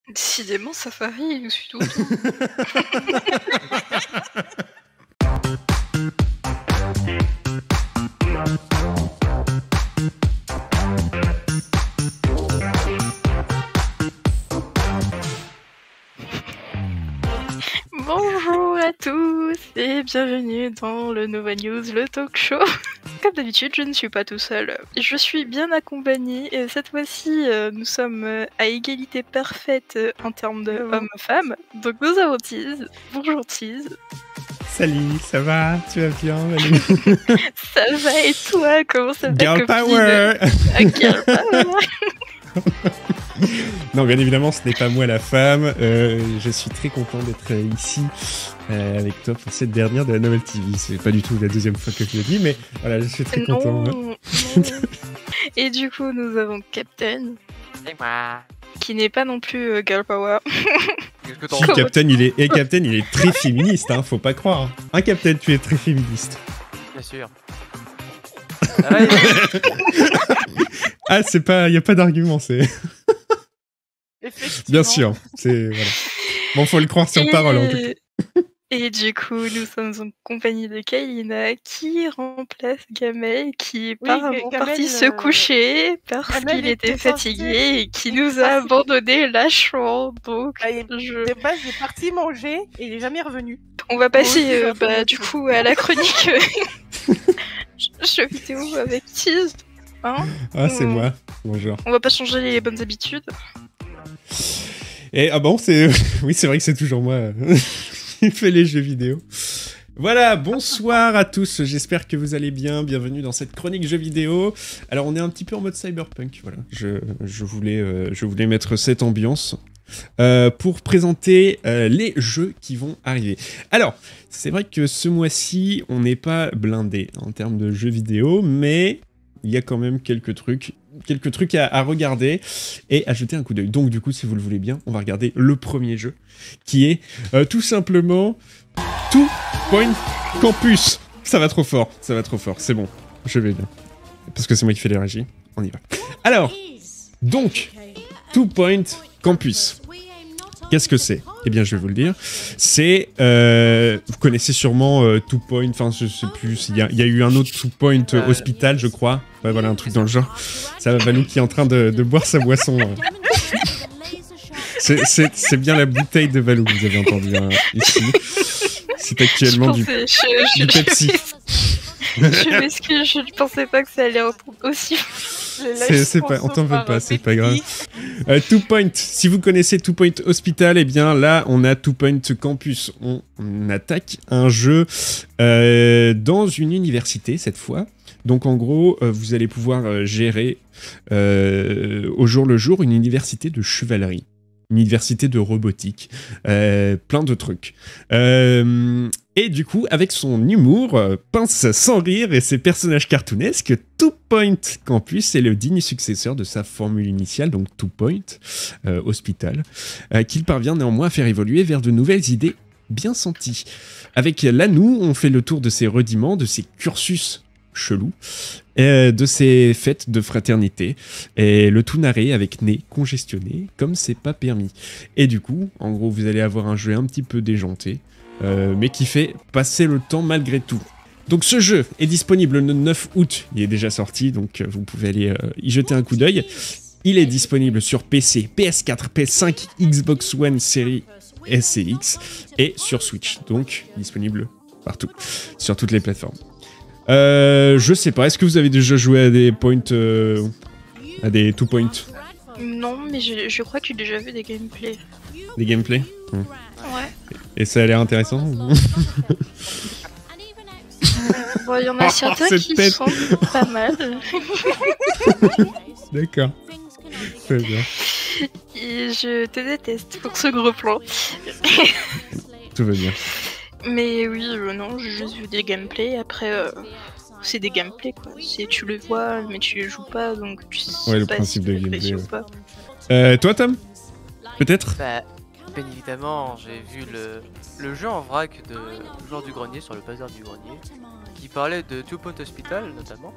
Décidément, Safari, il nous suit tout le temps. Bonjour à tous et bienvenue dans le Nova News, le talk show. Comme d'habitude, je ne suis pas tout seul. Je suis bien accompagnée et cette fois-ci, nous sommes à égalité parfaite en termes de hommes-femmes. Donc nous avons Tiz. Bonjour Tiz. Salut, ça va? Tu vas bien, Valou? Ça va et toi? Comment ça va? Girl power! Girl power! Non, bien évidemment, ce n'est pas moi la femme. Je suis très content d'être ici avec toi pour cette dernière de la Novel TV. C'est pas du tout la deuxième fois que je le dis, mais voilà, je suis très content. Non. Et du coup, nous avons Captain. C'est moi. Qui n'est pas non plus girl power. Si, Captain, il est très féministe, hein, faut pas croire. Hein, Captain, tu es très féministe. Bien sûr. Ah, c'est pas, y a pas d'argument, c'est. Bien sûr, c'est voilà. Bon, faut le croire sur parole en tout cas. Et du coup, nous sommes en compagnie de Kailina qui remplace Gamel, qui est parti se coucher parce qu'il était fatigué et qui nous a abandonné lâchement. Donc, de base, il est parti manger et il est jamais revenu. On va passer du coup à la chronique jeux vidéo avec Tiz. Hein, c'est moi. Bonjour. On va pas changer les bonnes habitudes. Et ah bon, c'est oui, c'est vrai que c'est toujours moi qui fait les jeux vidéo. Voilà, bonsoir à tous, j'espère que vous allez bien, bienvenue dans cette chronique jeux vidéo. Alors on est un petit peu en mode cyberpunk, voilà, je voulais mettre cette ambiance pour présenter les jeux qui vont arriver. Alors, c'est vrai que ce mois-ci, on n'est pas blindé en termes de jeux vidéo, mais il y a quand même quelques trucs à regarder et à jeter un coup d'œil. Donc du coup, si vous le voulez bien, on va regarder le premier jeu, qui est tout simplement Two Point Campus. Ça va trop fort, c'est bon, je vais bien. Parce que c'est moi qui fais les régies, on y va. Alors, donc, Two Point Campus. Qu'est-ce que c'est? Eh bien, je vais vous le dire. C'est, vous connaissez sûrement Two Point, enfin, je sais plus, il y a eu un autre Two Point Hospital, je crois. Ouais, voilà, un truc dans le genre. Ça va, Valou qui est en train de boire sa boisson. C'est bien la bouteille de Valou que vous avez entendu hein, ici. C'est actuellement du Pepsi. Je m'excuse, je ne pensais pas que ça allait entendre aussi. On t'en veut pas, c'est pas grave. Two Point, si vous connaissez Two Point Hospital, eh bien là, on a Two Point Campus. On attaque un jeu dans une université cette fois. Donc en gros, vous allez pouvoir gérer au jour le jour une université de chevalerie. Une université de robotique, plein de trucs. Et du coup, avec son humour, pince sans rire et ses personnages cartoonesques, Two Point Campus est le digne successeur de sa formule initiale, donc Two Point Hospital, qu'il parvient néanmoins à faire évoluer vers de nouvelles idées bien senties. Avec l'Anou, on fait le tour de ses rudiments, de ses cursus chelous, de ses fêtes de fraternité, et le tout narré avec nez congestionné, comme c'est pas permis. Et du coup, en gros, vous allez avoir un jeu un petit peu déjanté, mais qui fait passer le temps malgré tout. Donc ce jeu est disponible le 9 août, il est déjà sorti, donc vous pouvez aller y jeter un coup d'œil. Il est disponible sur PC, PS4, PS5, Xbox One Series S et X, et sur Switch, donc disponible partout, sur toutes les plateformes. Je sais pas, est-ce que vous avez déjà joué à des points, à des two points? Non, mais je crois que j'ai déjà vu des gameplays. Des gameplays? Ouais. Et ça a l'air intéressant? Bon, il y en a certains qui sont pas mal. D'accord. Très bien. Et je te déteste pour ce gros plan. Tout va bien. Mais oui, non, j'ai juste vu des gameplays. Après, c'est des gameplays quoi. Tu le vois, mais tu le joues pas, donc tu sais ouais, le pas principe si de tu gameplay. ou pas. Toi, Tom? Peut-être? Bah, bien évidemment, j'ai vu le jeu en vrac de Joueur du Grenier sur le bazar du Grenier, qui parlait de Two Point Hospital notamment,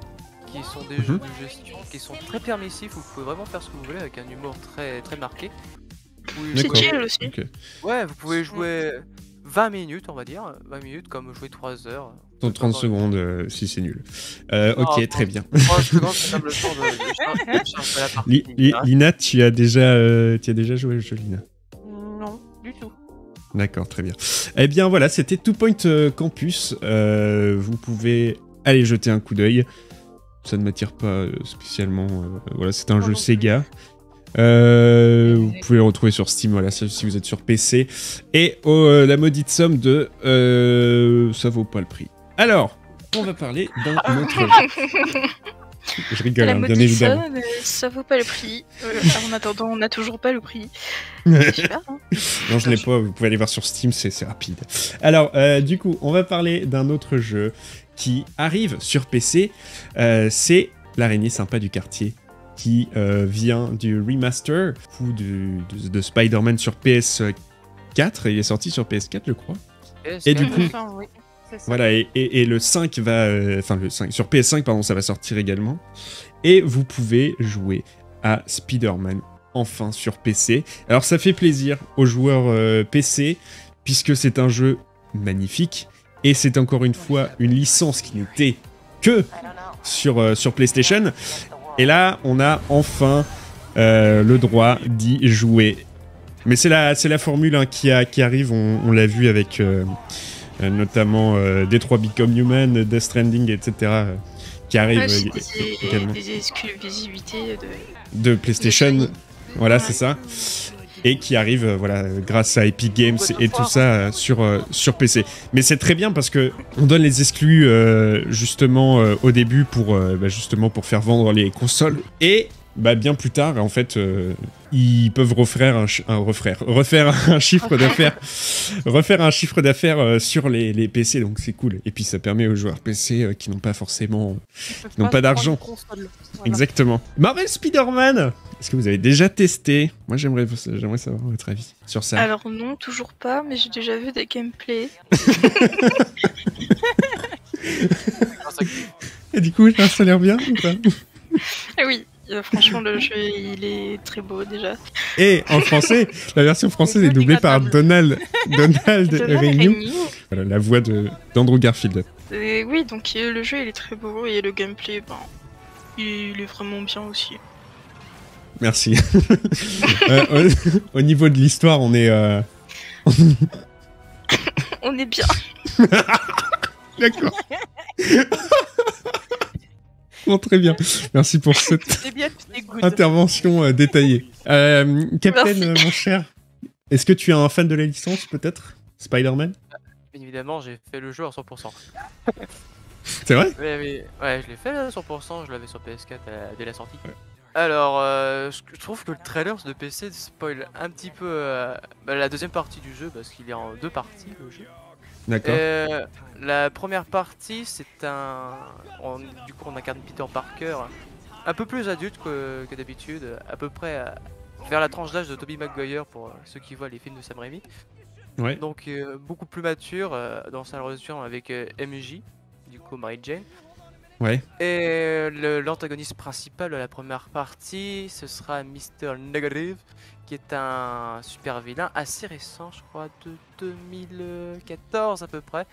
qui sont des jeux de gestion qui sont très permissifs où vous pouvez vraiment faire ce que vous voulez avec un humour très, très marqué. Oui, C'est D'accord. chill aussi. Ok. Ouais, vous pouvez jouer 20 minutes, on va dire. 20 minutes comme jouer 3 heures. Dans 30 secondes, si c'est nul. Non, Ok, très bien. 30 secondes, c'est comme le temps de charger la partie. Lina, tu as déjà joué au jeu, Lina? Non, du tout. D'accord, très bien. Eh bien voilà, c'était Two Point Campus. Vous pouvez aller jeter un coup d'œil. Ça ne m'attire pas spécialement. Voilà, c'est un jeu Sega. Vous pouvez le retrouver sur Steam, voilà, si vous êtes sur PC. Et la maudite somme de... ça vaut pas le prix. Alors, on va parler d'un autre... Je rigole, La hein, bien évidemment. somme, ça vaut pas le prix. En attendant, on n'a toujours pas le prix. C'est super, hein. Non, je l'ai pas, vous pouvez aller voir sur Steam, c'est rapide. Alors, du coup, on va parler d'un autre jeu qui arrive sur PC. C'est l'araignée sympa du quartier, qui vient du remaster ou de Spider-Man sur PS4. Il est sorti sur PS4, je crois. Et du coup, Enfin, oui, c'est ça. voilà, et le 5 va... Enfin, le 5, sur PS5, pardon, ça va sortir également. Et vous pouvez jouer à Spider-Man, enfin, sur PC. Alors, ça fait plaisir aux joueurs PC, puisque c'est un jeu magnifique. Et c'est encore une fois une licence qui n'était que sur PlayStation. Et là, on a enfin le droit d'y jouer. Mais c'est la formule hein, qui arrive, on l'a vu avec notamment Detroit Become Human, Death Stranding, etc. Qui arrivent également. Des exclusivités De PlayStation, voilà, c'est ça. Et qui arrive voilà, grâce à Epic Games et tout ça sur PC. Mais c'est très bien parce que on donne les exclus justement au début pour faire vendre les consoles. Et bien plus tard, en fait, ils peuvent refaire un chiffre d'affaires sur les PC, donc c'est cool. Et puis ça permet aux joueurs PC qui n'ont pas forcément, qui n'ont pas d'argent. Voilà. Exactement. Marvel Spider-Man, est-ce que vous avez déjà testé? Moi, j'aimerais savoir votre avis sur ça. Alors non, toujours pas, mais j'ai déjà vu des gameplays. Et du coup, ça a l'air bien ou pas? Ah oui, franchement, le jeu, il est très beau déjà. Et en français, la version française est doublée par Donald Renew. Voilà, la voix d'Andrew Garfield. Et oui, donc le jeu, il est très beau et le gameplay, il est vraiment bien aussi. Merci. Au niveau de l'histoire, on est... On est bien. D'accord. Bon, très bien. Merci pour cette C'est bien, c'est good. intervention détaillée. Captain, Merci. mon cher, est-ce que tu es un fan de la licence, peut-être? Spider-Man? Bien évidemment, j'ai fait le jeu à 100%. C'est vrai? Ouais, je l'ai fait à 100%, je l'avais sur PS4 dès la sortie. Ouais. Alors, je trouve que le trailer de PC spoil un petit peu la deuxième partie du jeu, parce qu'il est en 2 parties, le jeu. D'accord. La première partie, c'est du coup, on incarne Peter Parker, un peu plus adulte que d'habitude, à peu près vers la tranche d'âge de Tobey Maguire pour ceux qui voient les films de Sam Raimi. Ouais. Donc, beaucoup plus mature dans sa relation avec MJ, du coup, Mary Jane. Ouais. Et l'antagoniste principal de la première partie, ce sera Mr. Negative, qui est un super vilain assez récent, je crois, de 2014 à peu près.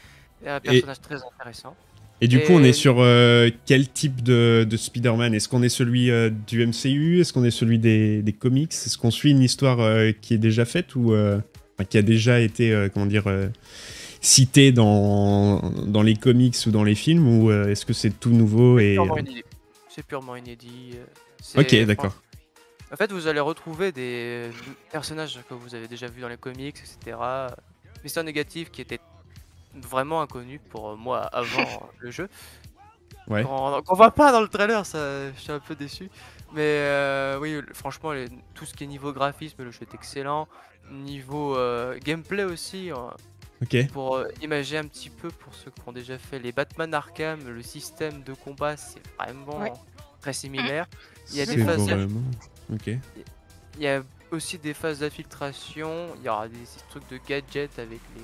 Et un personnage très intéressant. Et du coup, on est sur quel type de Spider-Man? Est-ce qu'on est celui du MCU? Est-ce qu'on est celui des comics? Est-ce qu'on suit une histoire qui est déjà faite ou qui a déjà été, citée dans les comics ou dans les films? Ou est-ce que c'est tout nouveau et... C'est purement inédit. Ok, d'accord. En fait, vous allez retrouver des personnages que vous avez déjà vus dans les comics, etc. Mr. Negative qui était vraiment inconnu pour moi avant le jeu. Ouais. Qu'on voit pas dans le trailer, ça, je suis un peu déçu. Mais oui, franchement, tout ce qui est niveau graphisme, le jeu est excellent. Niveau gameplay aussi. Ok. Pour imaginer un petit peu pour ceux qui ont déjà fait les Batman Arkham, le système de combat c'est vraiment très similaire. Il y a des phases. Ok. Il y a aussi des phases d'infiltration. Il y aura des trucs de gadgets avec les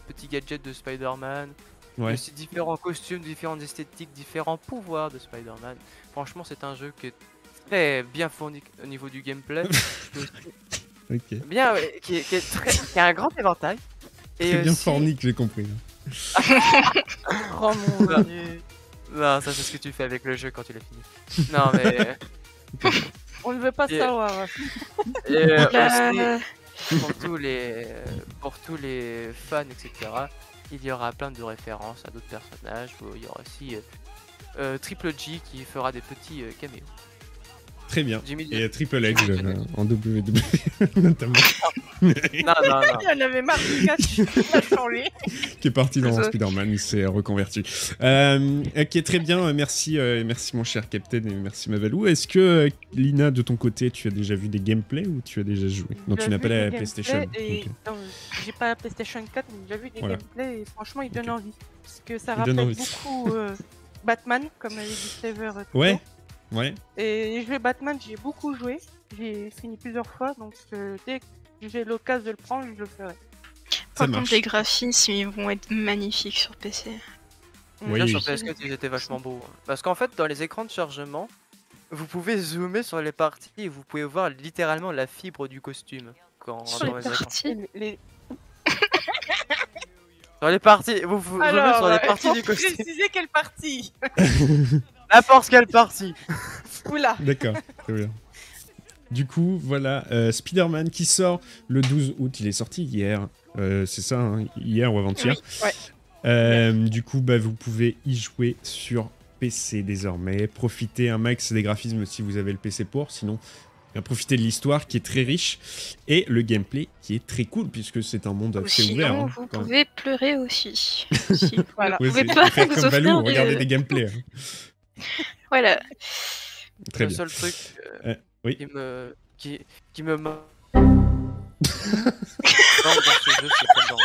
petits gadgets de Spider-Man. Il y a aussi différents costumes, différentes esthétiques, différents pouvoirs de Spider-Man. Franchement, c'est un jeu qui est très bien fourni au niveau du gameplay. Ok. Bien, ouais, qui a un grand éventail. Et C'est bien aussi... fornique, j'ai compris. Oh mon dieu. Non, ça c'est ce que tu fais avec le jeu quand tu l'as fini. Non mais... On ne veut pas Et- savoir. Et Là, aussi, pour tous les fans, etc., il y aura plein de références à d'autres personnages. Il y aura aussi Triple G qui fera des petits caméos. Très bien. Jimmy Et Triple H Jimmy Jones. en WWE notamment. Non, non, non. Il y en avait marre du gars qui a changé. Qui est parti dans C'est ça. Spider-Man, il s'est reconverti. Ok, très bien, merci, merci mon cher Captain et merci Mavalou. Est-ce que Lina, de ton côté, tu as déjà vu des gameplays ou tu as déjà joué? Non, tu J'ai n'as pas vu la des PlayStation. gameplays et- Ok. non, j'ai pas la PlayStation 4, mais j'ai déjà vu des Voilà. gameplays et franchement, ils donnent Ok. envie. Parce que ça Ils donnent rappelle envie. beaucoup Batman, comme avait dit Clever. Ouais, ouais. Et les jeux Batman, j'ai beaucoup joué. J'ai fini plusieurs fois, donc dès que j'ai l'occasion de le prendre, je le ferai. Ça par contre, marche. les graphismes, ils vont être magnifiques sur PC. Oui. Là sur PS4 ils étaient vachement beaux. Parce qu'en fait dans les écrans de chargement, vous pouvez zoomer sur les parties et vous pouvez voir littéralement la fibre du costume. Sur Dans les les écrans. parties. Dans les parties, vous zoomez Alors, sur les parties faut du costume. préciser quelle partie. N'importe quelle partie. Oula. D'accord, très bien. Du coup, voilà, Spider-Man qui sort le 12 août, il est sorti hier, c'est ça, hein, hier ou avant-hier. Oui, ouais. Du coup, bah, vous pouvez y jouer sur PC désormais. Profitez un max des graphismes si vous avez le PC pour, sinon profitez de l'histoire qui est très riche et le gameplay qui est très cool puisque c'est un monde Ou assez sinon, ouvert. Hein, vous quand même. pouvez pleurer aussi. Si vous Voilà. ne Ouais, pouvez c'est- pas faire vous comme Valou, offrir regarder des... des gameplays. Hein. Voilà. Très Le bien. seul truc Oui. qui me manque dans ce jeu, c'est comme dans...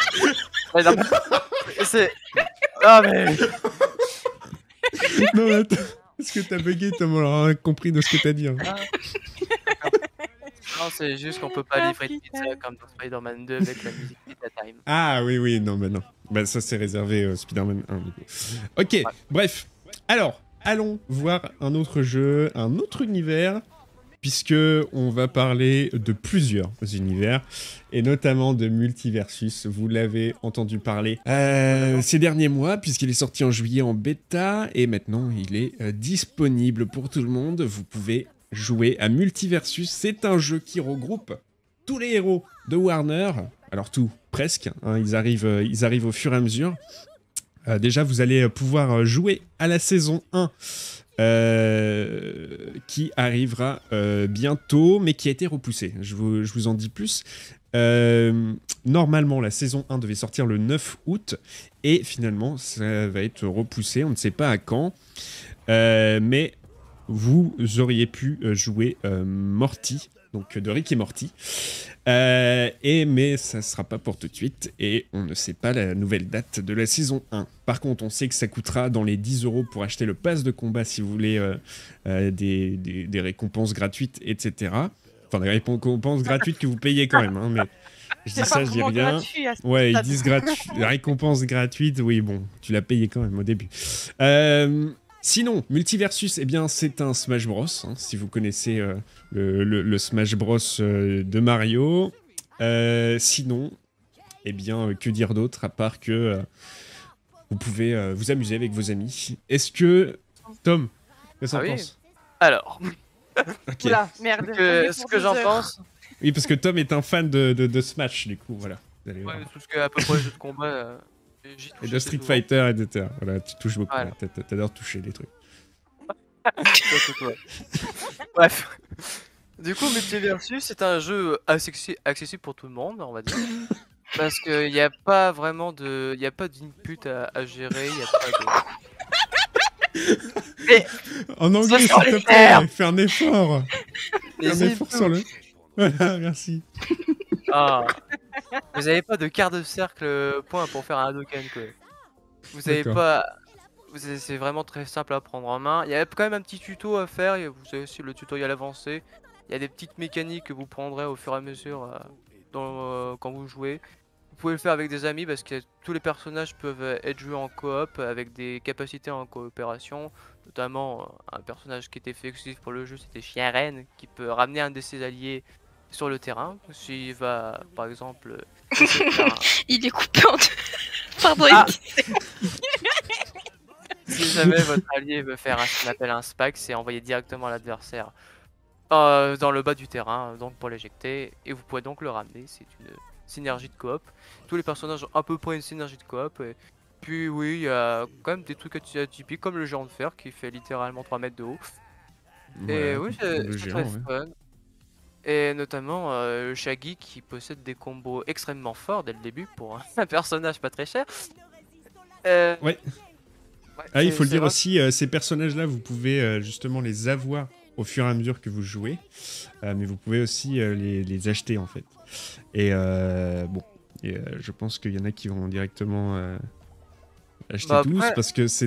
Ouais, non, mais- c'est... Ah mais... Non, mais attends, est-ce que t'as bugué? T'as rien compris de ce que t'as dit. Hein. Non, c'est juste qu'on peut pas livrer de pizza comme dans Spider-Man 2 avec la musique Pizza Time. Ah oui, oui, non, bah non. Bah ça, c'est réservé Spider-Man 1, du coup. Ok, bref. Alors, allons voir un autre jeu, un autre univers, puisque on va parler de plusieurs univers, et notamment de Multiversus. Vous l'avez entendu parler ces derniers mois, puisqu'il est sorti en juillet en bêta, et maintenant il est disponible pour tout le monde. Vous pouvez jouer à Multiversus. C'est un jeu qui regroupe tous les héros de Warner. Alors tout, presque. Hein, ils arrivent au fur et à mesure. Déjà, vous allez pouvoir jouer à la saison 1 qui arrivera bientôt, mais qui a été repoussée. Je vous en dis plus. Normalement, la saison 1 devait sortir le 9 août, et finalement, ça va être repoussé. On ne sait pas à quand. Mais vous auriez pu jouer Morty, donc de Rick et Morty. Mais ça ne sera pas pour tout de suite, et on ne sait pas la nouvelle date de la saison 1. Par contre, on sait que ça coûtera dans les 10 € pour acheter le pass de combat si vous voulez des récompenses gratuites, etc. Enfin, des récompenses gratuites que vous payez quand même, hein, mais je dis ça, je dis rien. Ouais, ils disent la récompense gratuite, oui, bon, tu l'as payé quand même au début. Sinon, Multiversus, eh bien, c'est un Smash Bros. Hein, si vous connaissez le Smash Bros de Mario. Sinon, eh bien, que dire d'autre à part que vous pouvez vous amuser avec vos amis. Est-ce que Tom, qu'est-ce que t'en penses? Alors, Ok. Oula, merde. ce que j'en pense, Oui, parce que Tom est un fan de Smash, du coup, voilà. Vous allez voir. tout ce que à peu près jeu de combat, j'y touche Et de assez Street souvent. Fighter, etc. Voilà, tu touches beaucoup. Voilà. T'adores toucher des trucs. Ouais. Bref. Du coup, Multiversus, c'est un jeu accessible pour tout le monde, on va dire. Parce qu'il n'y a pas vraiment de... Il n'y a pas d'input à gérer, il n'y a pas de... En anglais, s'il sur te les plaît, nerfs. fais un effort. Fais un Les effort inputs. sur le... Voilà, merci. Ah. Vous n'avez pas de quart de cercle point pour faire un Hadoken, quoi. Vous avez D'accord. pas... C'est vraiment très simple à prendre en main. Il y a quand même un petit tuto à faire, vous avez aussi le tutoriel avancé. Il y a des petites mécaniques que vous prendrez au fur et à mesure quand vous jouez. Vous pouvez le faire avec des amis parce que tous les personnages peuvent être joués en coop avec des capacités en coopération. Notamment un personnage qui était fait exclusif pour le jeu, c'était Chien Reine, qui peut ramener un de ses alliés sur le terrain. S'il va, par exemple, Il est coupé en deux. Pardon. Ah. Si jamais votre allié veut faire ce qu'on appelle un SPAC, c'est envoyer directement l'adversaire dans le bas du terrain, donc pour l'éjecter, et vous pouvez donc le ramener. C'est une synergie de coop. Tous les personnages ont à peu près une synergie de coop. Et puis oui, il y a quand même des trucs atypiques comme le géant de fer qui fait littéralement 3 mètres de haut. Et Voilà, oui, le c'est géant, très ouais. fun. Et notamment Shaggy qui possède des combos extrêmement forts dès le début pour un personnage pas très cher. Ouais. Ouais, Ah, il faut le c'est dire vrai. aussi, ces personnages-là, vous pouvez justement les avoir au fur et à mesure que vous jouez, mais vous pouvez aussi les acheter en fait. Et bon, je pense qu'il y en a qui vont directement acheter Bah, tous après- parce que c'est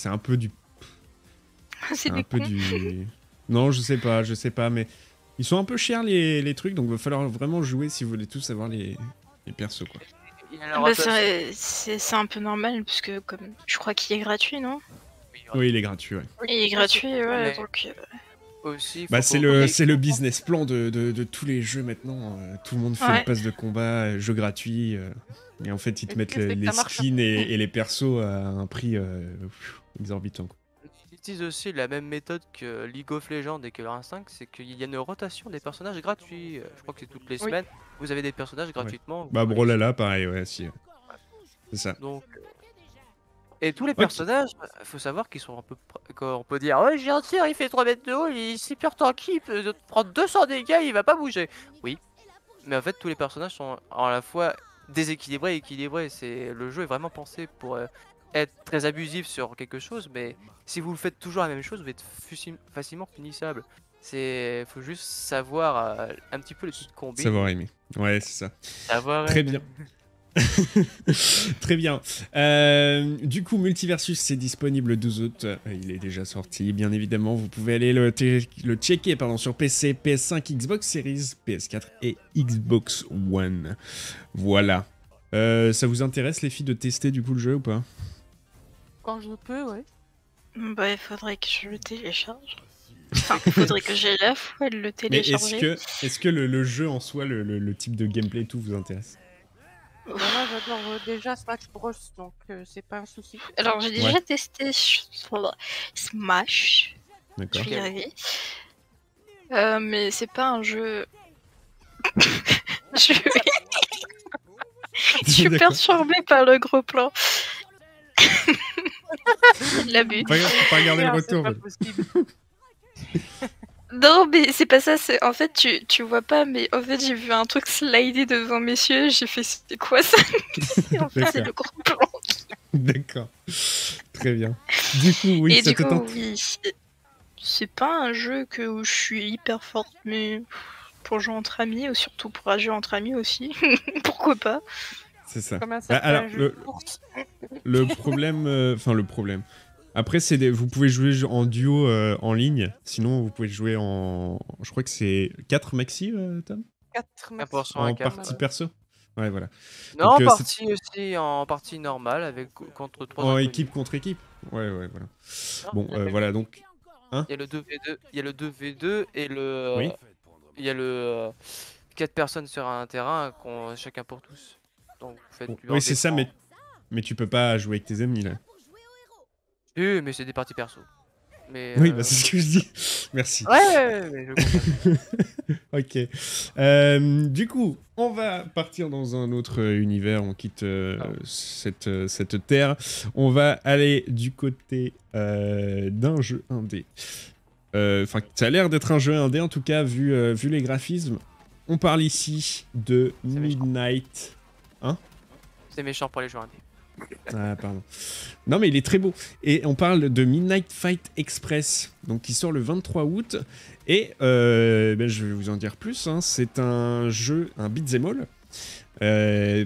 un peu du, C'est un des peu cons. du. Non, je sais pas, mais ils sont un peu chers les trucs, donc il va falloir vraiment jouer si vous voulez tous avoir les persos quoi. Il y a Bah, la c'est un peu normal, parce que comme je crois qu'il est gratuit, non? Oui, il est gratuit, ouais. Il est gratuit, ouais, mais- donc... aussi. Bah, faut c'est pas oublier le business plan de tous les jeux maintenant. Tout le monde fait Ouais. le pass de combat, jeu gratuit. Et en fait, ils te Le mettent pire, c'est que les ça marche. skins et les persos à un prix exorbitant. Quoi. Ils utilisent aussi la même méthode que League of Legends et que leur Instinct, c'est qu'il y a une rotation des personnages gratuits. Je crois que c'est toutes les Oui. semaines. Vous avez des personnages gratuitement. Bah, vous pouvez Brawlhalla, pareil, ouais, si. C'est ça. Donc, et tous les personnages, faut savoir qu'ils sont un peu. Quand on peut dire, ouais, j'ai un tir, il fait 3 mètres de haut, il est super tanky, il peut prendre 200 dégâts, il va pas bouger. Oui, mais en fait, tous les personnages sont à la fois déséquilibrés et équilibrés. Le jeu est vraiment pensé pour être très abusif sur quelque chose, mais si vous faites toujours la même chose, vous êtes facilement punissable. Faut juste savoir un petit peu les petites combines. Savoir aimer. Ouais, c'est ça. Savoir Très aimer. bien. Très bien. Du coup, Multiversus, c'est disponible le 12 août. Il est déjà sorti, bien évidemment. Vous pouvez aller le checker sur PC, PS5, Xbox Series, PS4 et Xbox One. Voilà. Ça vous intéresse, les filles, de tester du coup le jeu ou pas? Quand je peux, ouais. Bah, il faudrait que je le télécharge. Enfin, il faudrait que j'ai la foi de le Mais télécharger. est-ce que le jeu en soi, le type de gameplay et tout vous intéresse? Moi, j'adore déjà Smash Bros, donc c'est pas un souci. Alors, j'ai déjà testé Smash. D'accord. Je vais y arriver. Mais c'est pas un jeu... je suis D'accord. perturbée par le gros plan. La butte. Pas regarder le Ah, retour. c'est pas mais- possible. Non, mais c'est pas ça. En fait, tu vois pas, mais en fait, j'ai vu un truc slider devant mes yeux. J'ai fait, c'est quoi ça? Et en fait, c'est le gros plan. D'accord. Très bien. Du coup, oui, Et ça du te coup, tente. oui, c'est pas un jeu où je suis hyper forte, mais pour jouer entre amis, ou surtout pour un jeu entre amis aussi, pourquoi pas. C'est ça. Comme un Bah, certain alors, jeu de course. le problème... le problème... Après, vous pouvez jouer en duo en ligne. Sinon, vous pouvez jouer en... Je crois que c'est 4 maxi, Tom 4 1% En à 4. partie perso. Ouais, voilà. Non, Donc, en partie aussi, en partie normale, contre 3 En inconnus. équipe contre équipe. Ouais, voilà. Non, Bon, il y a voilà, donc... Il y a le 2v2, il y a le 2v2 et le... Oui. Il y a le 4 personnes sur un terrain, chacun pour tous. Donc vous faites du Oui, c'est ça, indépendant. mais tu peux pas jouer avec tes amis, là. Oui, mais c'est des parties perso. Mais, Oui, bah c'est ce que je dis. Merci. Ouais, mais je comprends. Ok. Du coup, on va partir dans un autre univers. On quitte cette terre. On va aller du côté d'un jeu indé. Enfin, ça a l'air d'être un jeu indé, en tout cas, vu les graphismes. On parle ici de C'est méchant. Midnight. C'est méchant pour les joueurs indés. Ah, pardon. Non, mais il est très beau. Et on parle de Midnight Fight Express, donc qui sort le 23 août. Et je vais vous en dire plus. Hein. C'est un jeu, un beat'em all,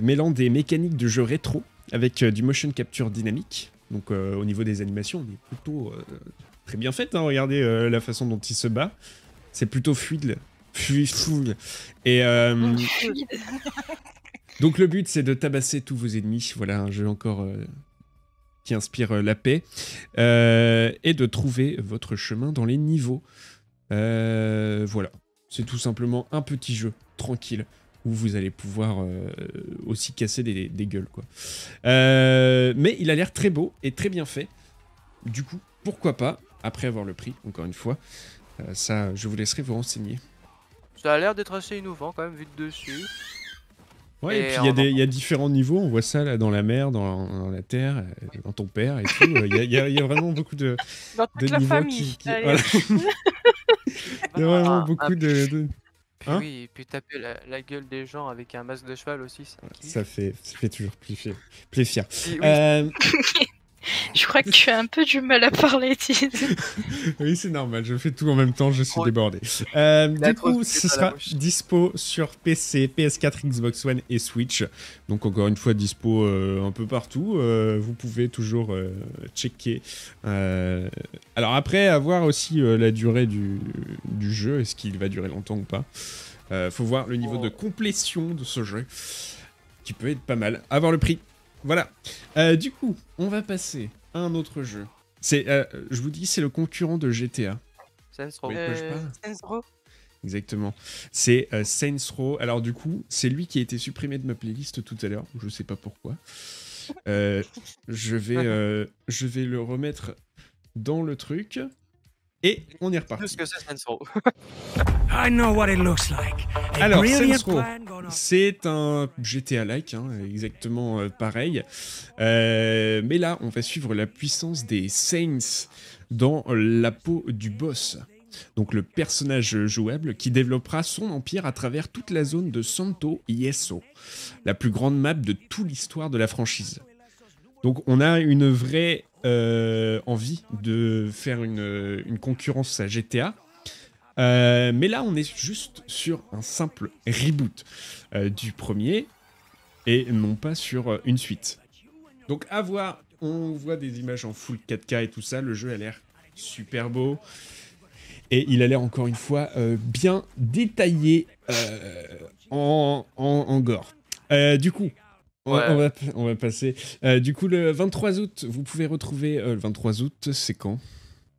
mêlant des mécaniques de jeu rétro avec du motion capture dynamique. Donc au niveau des animations, on est plutôt très bien fait. Hein. Regardez la façon dont il se bat. C'est plutôt fluide. Et Fluide. donc le but, c'est de tabasser tous vos ennemis. Voilà, un jeu encore qui inspire la paix. Et de trouver votre chemin dans les niveaux. Voilà. c'est tout simplement un petit jeu tranquille où vous allez pouvoir aussi casser des gueules, quoi. Mais il a l'air très beau et très bien fait. Du coup, pourquoi pas, après avoir le prix, encore une fois, ça, je vous laisserai vous renseigner. Ça a l'air d'être assez innovant quand même, vu de dessus. Ouais, et puis il y a différents niveaux, on voit ça là dans la mer, dans la terre, dans ton père et tout. Il y a vraiment beaucoup de la niveaux famille. voilà. Il y a vraiment beaucoup de... Hein, oui, et puis taper la gueule des gens avec un masque de cheval aussi, ça fait toujours plaisir. Oui. Je crois que tu as un peu du mal à parler, Tiz. Oui, c'est normal, je fais tout en même temps, je suis débordé. Du coup, ce sera dispo sur PC, PS4, Xbox One et Switch. Donc encore une fois, dispo un peu partout. Vous pouvez toujours checker. Alors après, avoir aussi la durée du jeu, est-ce qu'il va durer longtemps ou pas. Faut voir le niveau de complétion de ce jeu, qui peut être pas mal. Avoir le prix. Voilà. Du coup, on va passer à un autre jeu. Je vous dis, c'est le concurrent de GTA. Saints Row. Saints Row. Exactement. C'est Saints Row. Alors du coup, c'est lui qui a été supprimé de ma playlist tout à l'heure. Je sais pas pourquoi. Je vais le remettre dans le truc. Et on est reparti. Plus que c'est Saints Row. I know what it looks like. Alors, Saints Row, c'est un GTA-like, hein, exactement pareil. Mais là, on va suivre la puissance des Saints dans la peau du boss. Donc le personnage jouable qui développera son empire à travers toute la zone de Santo Ieso, la plus grande map de toute l'histoire de la franchise. Donc on a une vraie envie de faire une concurrence à GTA. Mais là, on est juste sur un simple reboot du premier et non pas sur une suite. Donc à voir, on voit des images en full 4K et tout ça, le jeu a l'air super beau et il a l'air encore une fois bien détaillé en gore. Du coup, on va passer. Du coup, le 23 août, vous pouvez retrouver... le 23 août, c'est quand?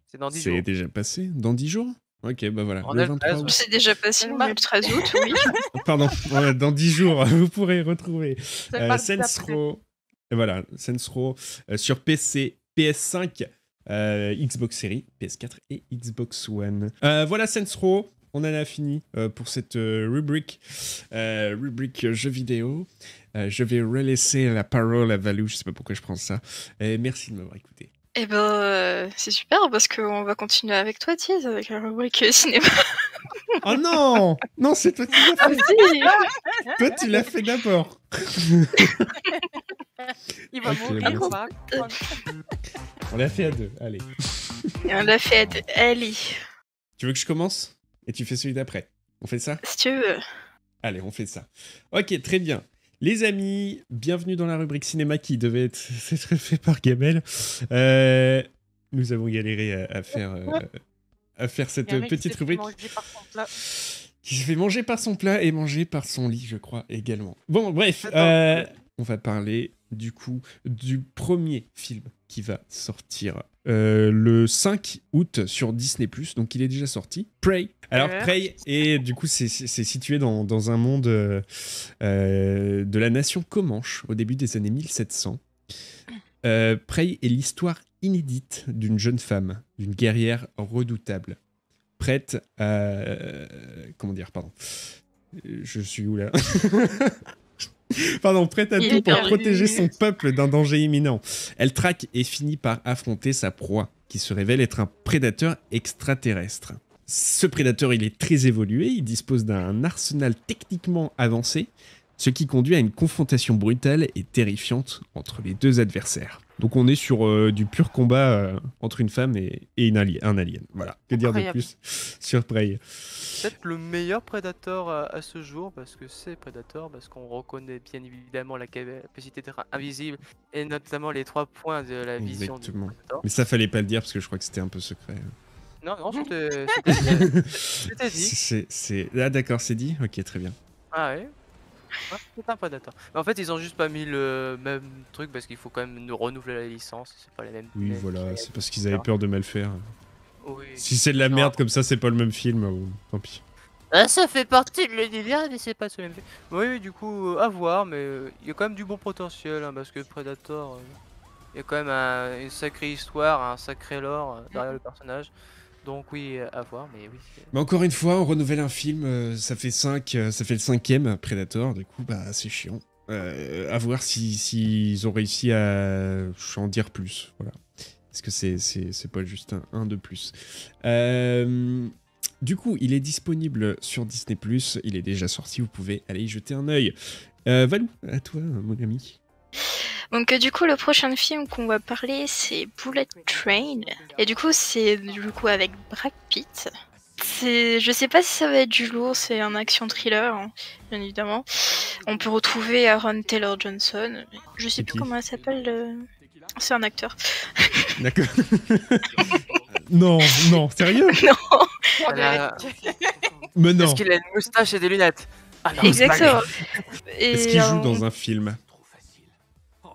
C'est dans 10 jours. C'est déjà passé? Dans 10 jours? Ok, bah voilà. On le est le 23 13, août. C'est déjà passé, on est le 13 août, oui. Pardon, dans 10 jours, vous pourrez retrouver C'est le mardi Saints d'après. Row. Et voilà, Saints Row sur PC, PS5, Xbox Series, PS4 et Xbox One. Voilà Saints Row. On en a fini pour cette rubrique jeux vidéo. Je vais relaisser la parole à Valou, je sais pas pourquoi je prends ça. Merci de m'avoir écouté. Eh ben, c'est super parce qu'on va continuer avec toi, Tiz, avec la rubrique cinéma. Oh non! Non, c'est toi qui l'as Ah, fait. si. Toi, tu l'as fait d'abord. Il va Ok, mourir bon. ou pas? On l'a fait à deux, allez. Et on l'a fait à deux. Allez, Tu veux que je commence? Et tu fais celui d'après. On fait ça? si tu veux. Allez, on fait ça. Ok, très bien. Les amis, bienvenue dans la rubrique cinéma qui devait être fait par Gamel. Nous avons galéré à faire cette Il y a un mec qui petite s'est fait rubrique. manger par son plat. Qui se fait manger par son plat et manger par son lit, je crois, également. Bon, bref, on va parler du coup du premier film qui va sortir le 5 août sur Disney+, donc il est déjà sorti. Prey. Alors Prey, et du coup c'est situé dans un monde de la nation Comanche au début des années 1700. Prey est l'histoire inédite d'une jeune femme, d'une guerrière redoutable, prête à... comment dire, pardon. Je suis où là? Pardon, prête à tout pour protéger son peuple d'un danger imminent. Elle traque et finit par affronter sa proie, qui se révèle être un prédateur extraterrestre. Ce prédateur, il est très évolué, il dispose d'un arsenal techniquement avancé, ce qui conduit à une confrontation brutale et terrifiante entre les deux adversaires. Donc on est sur du pur combat entre une femme et un alien. Voilà, que dire de plus sur Prey. Peut-être le meilleur Predator à ce jour, parce que c'est Predator, parce qu'on reconnaît bien évidemment la capacité d'être invisible, et notamment les 3 points de la vision du Predator. Mais ça fallait pas le dire, parce que je crois que c'était un peu secret. Non, c'était dit. Ah d'accord, c'est dit? Ok, très bien. Ah ouais. C'est un Predator. Mais en fait, ils ont juste pas mis le même truc parce qu'il faut quand même nous renouveler la licence. C'est pas les mêmes. Oui, voilà, c'est parce qu'ils avaient peur de mal faire. Oui. Si c'est de la merde comme ça, c'est pas le même film, tant pis. Ah, ça fait partie de l'univers, mais c'est pas ce même fait. Oui, du coup, à voir, mais il y a quand même du bon potentiel, hein, parce que Predator, il y a quand même une sacrée histoire, un sacré lore derrière le personnage. Donc oui, à voir, mais oui. Mais encore une fois, on renouvelle un film, ça fait ça fait le 5e Predator, du coup, bah c'est chiant. À voir s'ils ont réussi à en dire plus, voilà. Parce que c'est pas juste un de plus. Du coup, il est disponible sur Disney+, il est déjà sorti, vous pouvez aller y jeter un œil. Valou, à toi, mon ami. Donc du coup, le prochain film qu'on va parler, c'est Bullet Train. Et du coup, c'est avec Brad Pitt. Je sais pas si ça va être du lourd, c'est un action thriller, hein, bien évidemment. On peut retrouver Aaron Taylor Johnson. Je sais plus comment elle s'appelle. C'est un acteur. D'accord. Non, sérieux? Non. Mais non. Est-ce qu'il a une moustache et des lunettes? Ah non, exactement. Est-ce qu'il joue dans un film?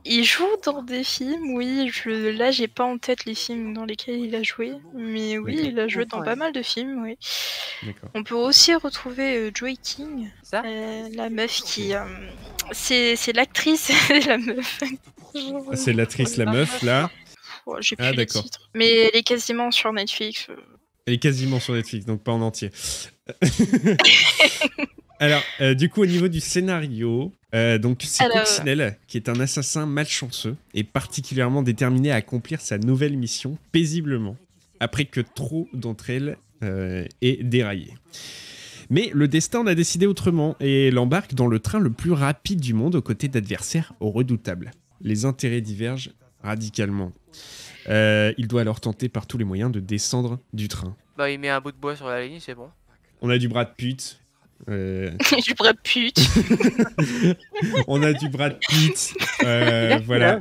Il joue dans des films, oui. Là, j'ai pas en tête les films dans lesquels il a joué, mais oui, il a joué dans pas mal de films, oui. On peut aussi retrouver Joey King, la meuf qui... c'est l'actrice, la meuf. C'est l'actrice, la meuf, là. Oh, j'ai plus les titres. Mais elle est quasiment sur Netflix. Elle est quasiment sur Netflix, donc pas en entier. Alors, du coup, au niveau du scénario, donc c'est Coccinelle, qui est un assassin malchanceux et particulièrement déterminé à accomplir sa nouvelle mission paisiblement, après que trop d'entre elles aient déraillé. Mais le destin en a décidé autrement et l'embarque dans le train le plus rapide du monde aux côtés d'adversaires redoutables. Les intérêts divergent radicalement. Il doit alors tenter par tous les moyens de descendre du train. Bah, il met un bout de bois sur la ligne, c'est bon. On a du Brad Pitt. Du Brad Pitt. On a du Brad Pitt. Voilà.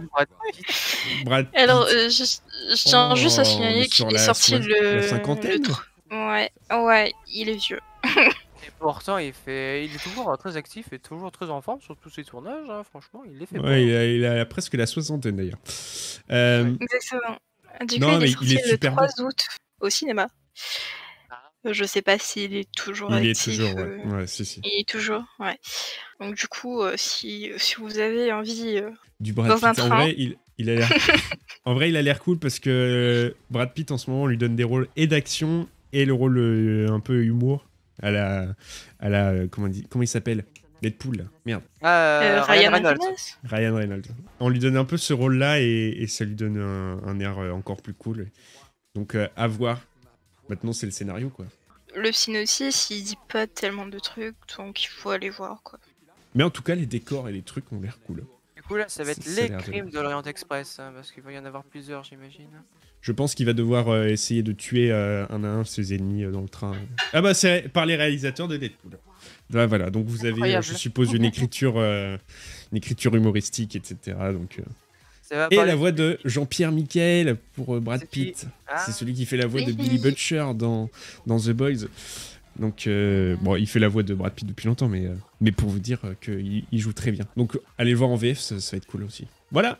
Brad Pitt. Alors, je tiens juste à signaler qu'il est sorti la cinquantaine. Ouais, il est vieux. Et pourtant, il est toujours très actif et toujours très en forme sur tous ses tournages. Hein. Franchement, il les fait. Ouais, il a presque la soixantaine d'ailleurs. Exactement. Du coup, il est sorti le 3 août au cinéma. Je sais pas s'il est toujours actif. Il est toujours, ouais, si. Il est toujours, ouais. Donc du coup, si vous avez envie du Brad dans Pitt, un train... En vrai, il a l'air... en vrai, il a l'air cool parce que Brad Pitt, en ce moment, on lui donne des rôles et d'action et le rôle un peu humour à la comment il s'appelle? Deadpool, là. Merde. Ryan Reynolds. Ryan Reynolds. On lui donne un peu ce rôle-là et ça lui donne un air encore plus cool. Donc, à voir. Maintenant, c'est le scénario, quoi. Le synopsis, il dit pas tellement de trucs, donc il faut aller voir, quoi. Mais en tout cas, les décors et les trucs ont l'air cool. Du coup, là, ça va être les crimes de l'Orient Express, hein, parce qu'il va y en avoir plusieurs, j'imagine. Je pense qu'il va devoir essayer de tuer un à un ses ennemis dans le train. Ah bah, c'est par les réalisateurs de Deadpool. Là, voilà, donc vous avez, je suppose, une écriture humoristique, etc. Donc, et la voix de Jean-Pierre Michael pour Brad Pitt. C'est celui qui fait la voix de Billy Butcher dans The Boys. Donc, bon, il fait la voix de Brad Pitt depuis longtemps, mais pour vous dire qu'il joue très bien. Donc, allez le voir en VF, ça va être cool aussi. Voilà.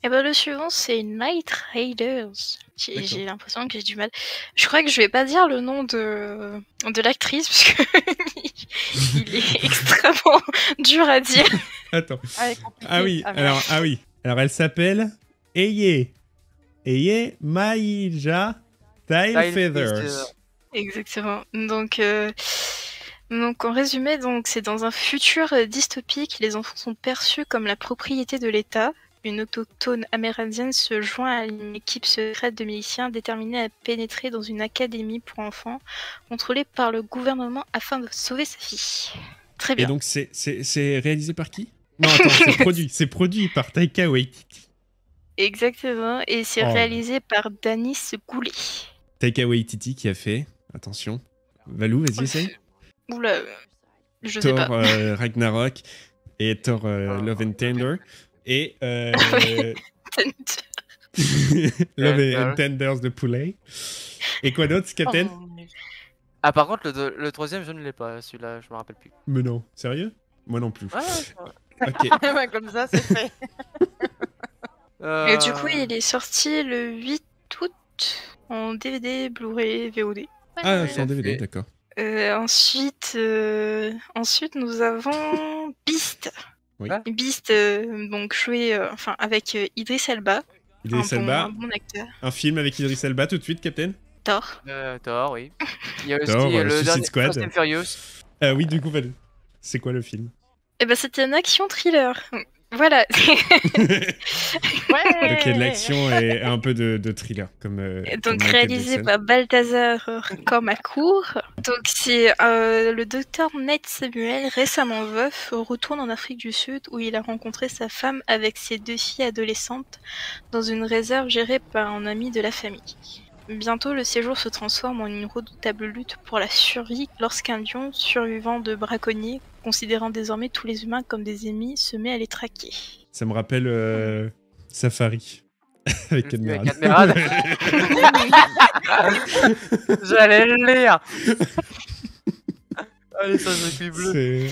Et ben le suivant, c'est Night Raiders. J'ai l'impression que j'ai du mal. Je crois que je vais pas dire le nom de l'actrice, parce que il est extrêmement dur à dire. Attends. Ah oui, alors elle s'appelle Eye Maïja Feathers. Exactement. Donc en résumé, c'est dans un futur dystopique, les enfants sont perçus comme la propriété de l'État. Une autochtone amérindienne se joint à une équipe secrète de miliciens déterminés à pénétrer dans une académie pour enfants contrôlée par le gouvernement afin de sauver sa fille. Très bien. Et donc c'est réalisé par qui? Non, attends, c'est produit par Taika Waititi. Exactement, et c'est réalisé par Danis Goulet. Taika Waititi qui a fait, attention, Valou, vas-y, essaye. Oula, je sais pas. Thor Ragnarok et Thor Love and Tender. Et Love and Tenders de poulet. Et quoi d'autre, Captain? Ah, par contre, le troisième, je ne l'ai pas, celui-là, je me rappelle plus. Mais non, sérieux? Moi non plus. Ok. Comme ça, c'est fait. Et du coup, il est sorti le 8 août en DVD, Blu-ray, VOD. Ah, c'est en DVD, d'accord. Ensuite, nous avons Beast. Oui. Beast, donc joué avec Idris Elba. Idris Elba, un bon acteur. un film avec Idris Elba tout de suite, Captain. Thor. Thor, oui. Il y a aussi Thor, le Suicide dernier Squad. Fast and Furious. Oui, du coup, c'est quoi le film? Eh ben, c'était une action thriller. Voilà. Ouais. Donc il y a de l'action et un peu de thriller, comme. Donc réalisé par Balthazar Kormakur. Donc c'est le docteur Ned Samuel, récemment veuf, retourne en Afrique du Sud où il a rencontré sa femme avec ses 2 filles adolescentes dans une réserve gérée par un ami de la famille. Bientôt, le séjour se transforme en une redoutable lutte pour la survie lorsqu'un lion, survivant de braconniers, considérant désormais tous les humains comme des ennemis, se met à les traquer. Ça me rappelle Safari. Avec Admiral. J'allais le lire. Allez, ça c'est plus bleu.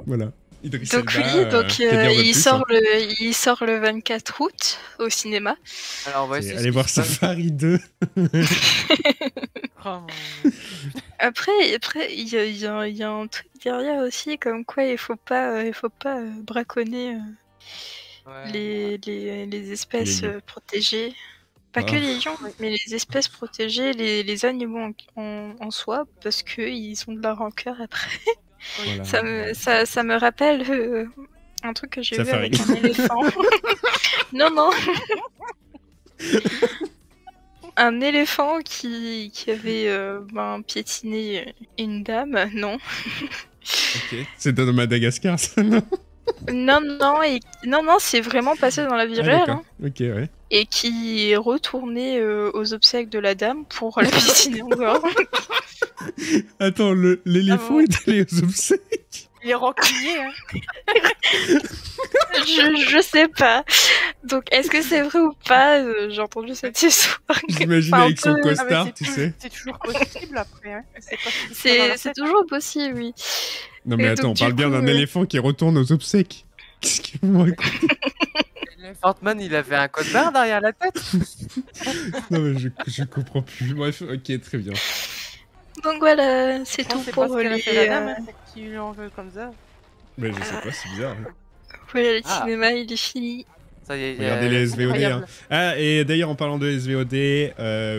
Voilà. Idris donc Elba, il sort le 24 août au cinéma. Alors on va essayer. Allez voir Safari 2. Après il y a un truc derrière aussi, comme quoi il faut pas braconner les espèces protégées. Pas que les lions, mais les espèces protégées, les animaux en soi, parce qu'ils ont de la rancœur après. Voilà. Ça me rappelle un truc que j'ai vu avec un éléphant. Non. Un éléphant qui avait piétiné une dame, non. Ok, c'est dans Madagascar, ça, non? Non, c'est vraiment passé dans la vie réelle. Hein. Ok, ouais. Et qui est retourné aux obsèques de la dame pour la piétiner encore. Attends, l'éléphant est allé aux obsèques? Il est rancunier, hein. je sais pas. Donc, est-ce que c'est vrai ou pas? J'ai entendu cette histoire. J'imagine avec son costard, tu sais. C'est toujours possible après, hein. C'est toujours possible, oui. Non mais attends, on parle bien d'un éléphant qui retourne aux obsèques. Qu'est-ce qu'il vous raconte? Fortman, il avait un code barre derrière la tête. Non mais je comprends plus. Bref, ok, très bien. Donc voilà, c'est tout pour les... qui lui en veut comme ça. Mais je sais pas, c'est bizarre. Voilà, le cinéma, il est fini. Ça y est, regardez les SVOD. Hein. Ah, et d'ailleurs, en parlant de SVOD,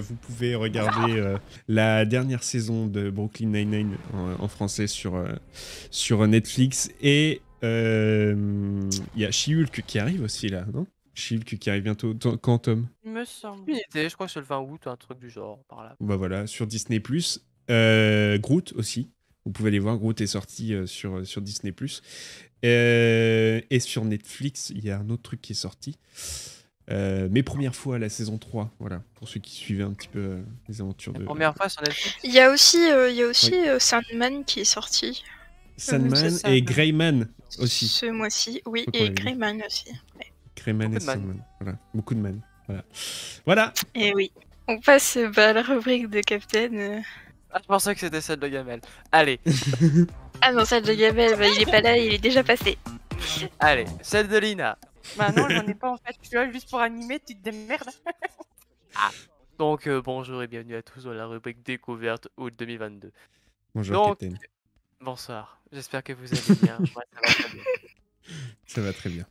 vous pouvez regarder la dernière saison de Brooklyn Nine-Nine en français sur Netflix. Et il y a She-Hulk qui arrive aussi là, non? She-Hulk qui arrive bientôt. Quand, Tom? Il me semble. Je crois que c'est le 20 août, un truc du genre, par là. Bah voilà, sur Disney+. Groot aussi. Vous pouvez aller voir, Groot est sorti sur Disney+. Et sur Netflix, il y a un autre truc qui est sorti. Mes premières fois à la saison 3, voilà, pour ceux qui suivaient un petit peu les aventures de... Première fois sur Netflix. Il y a aussi Sandman qui est sorti. Sandman et Greyman aussi. Ce mois-ci, oui, et Greyman aussi. Ouais. Greyman et Sandman, voilà, beaucoup de man. Voilà. Et oui. On passe à la rubrique de Captain. Ah, je pensais que c'était celle de Gamel. Allez. Ah non, celle de Gamel, il est pas là, il est déjà passé. Allez, celle de Lina. Bah non, j'en ai pas en fait. Je suis là juste pour animer, tu te démerdes. Donc bonjour et bienvenue à tous dans la rubrique découverte août 2022. Bonjour Captain. Bonsoir, j'espère que vous allez bien. Moi, ça va très bien. Ça va très bien.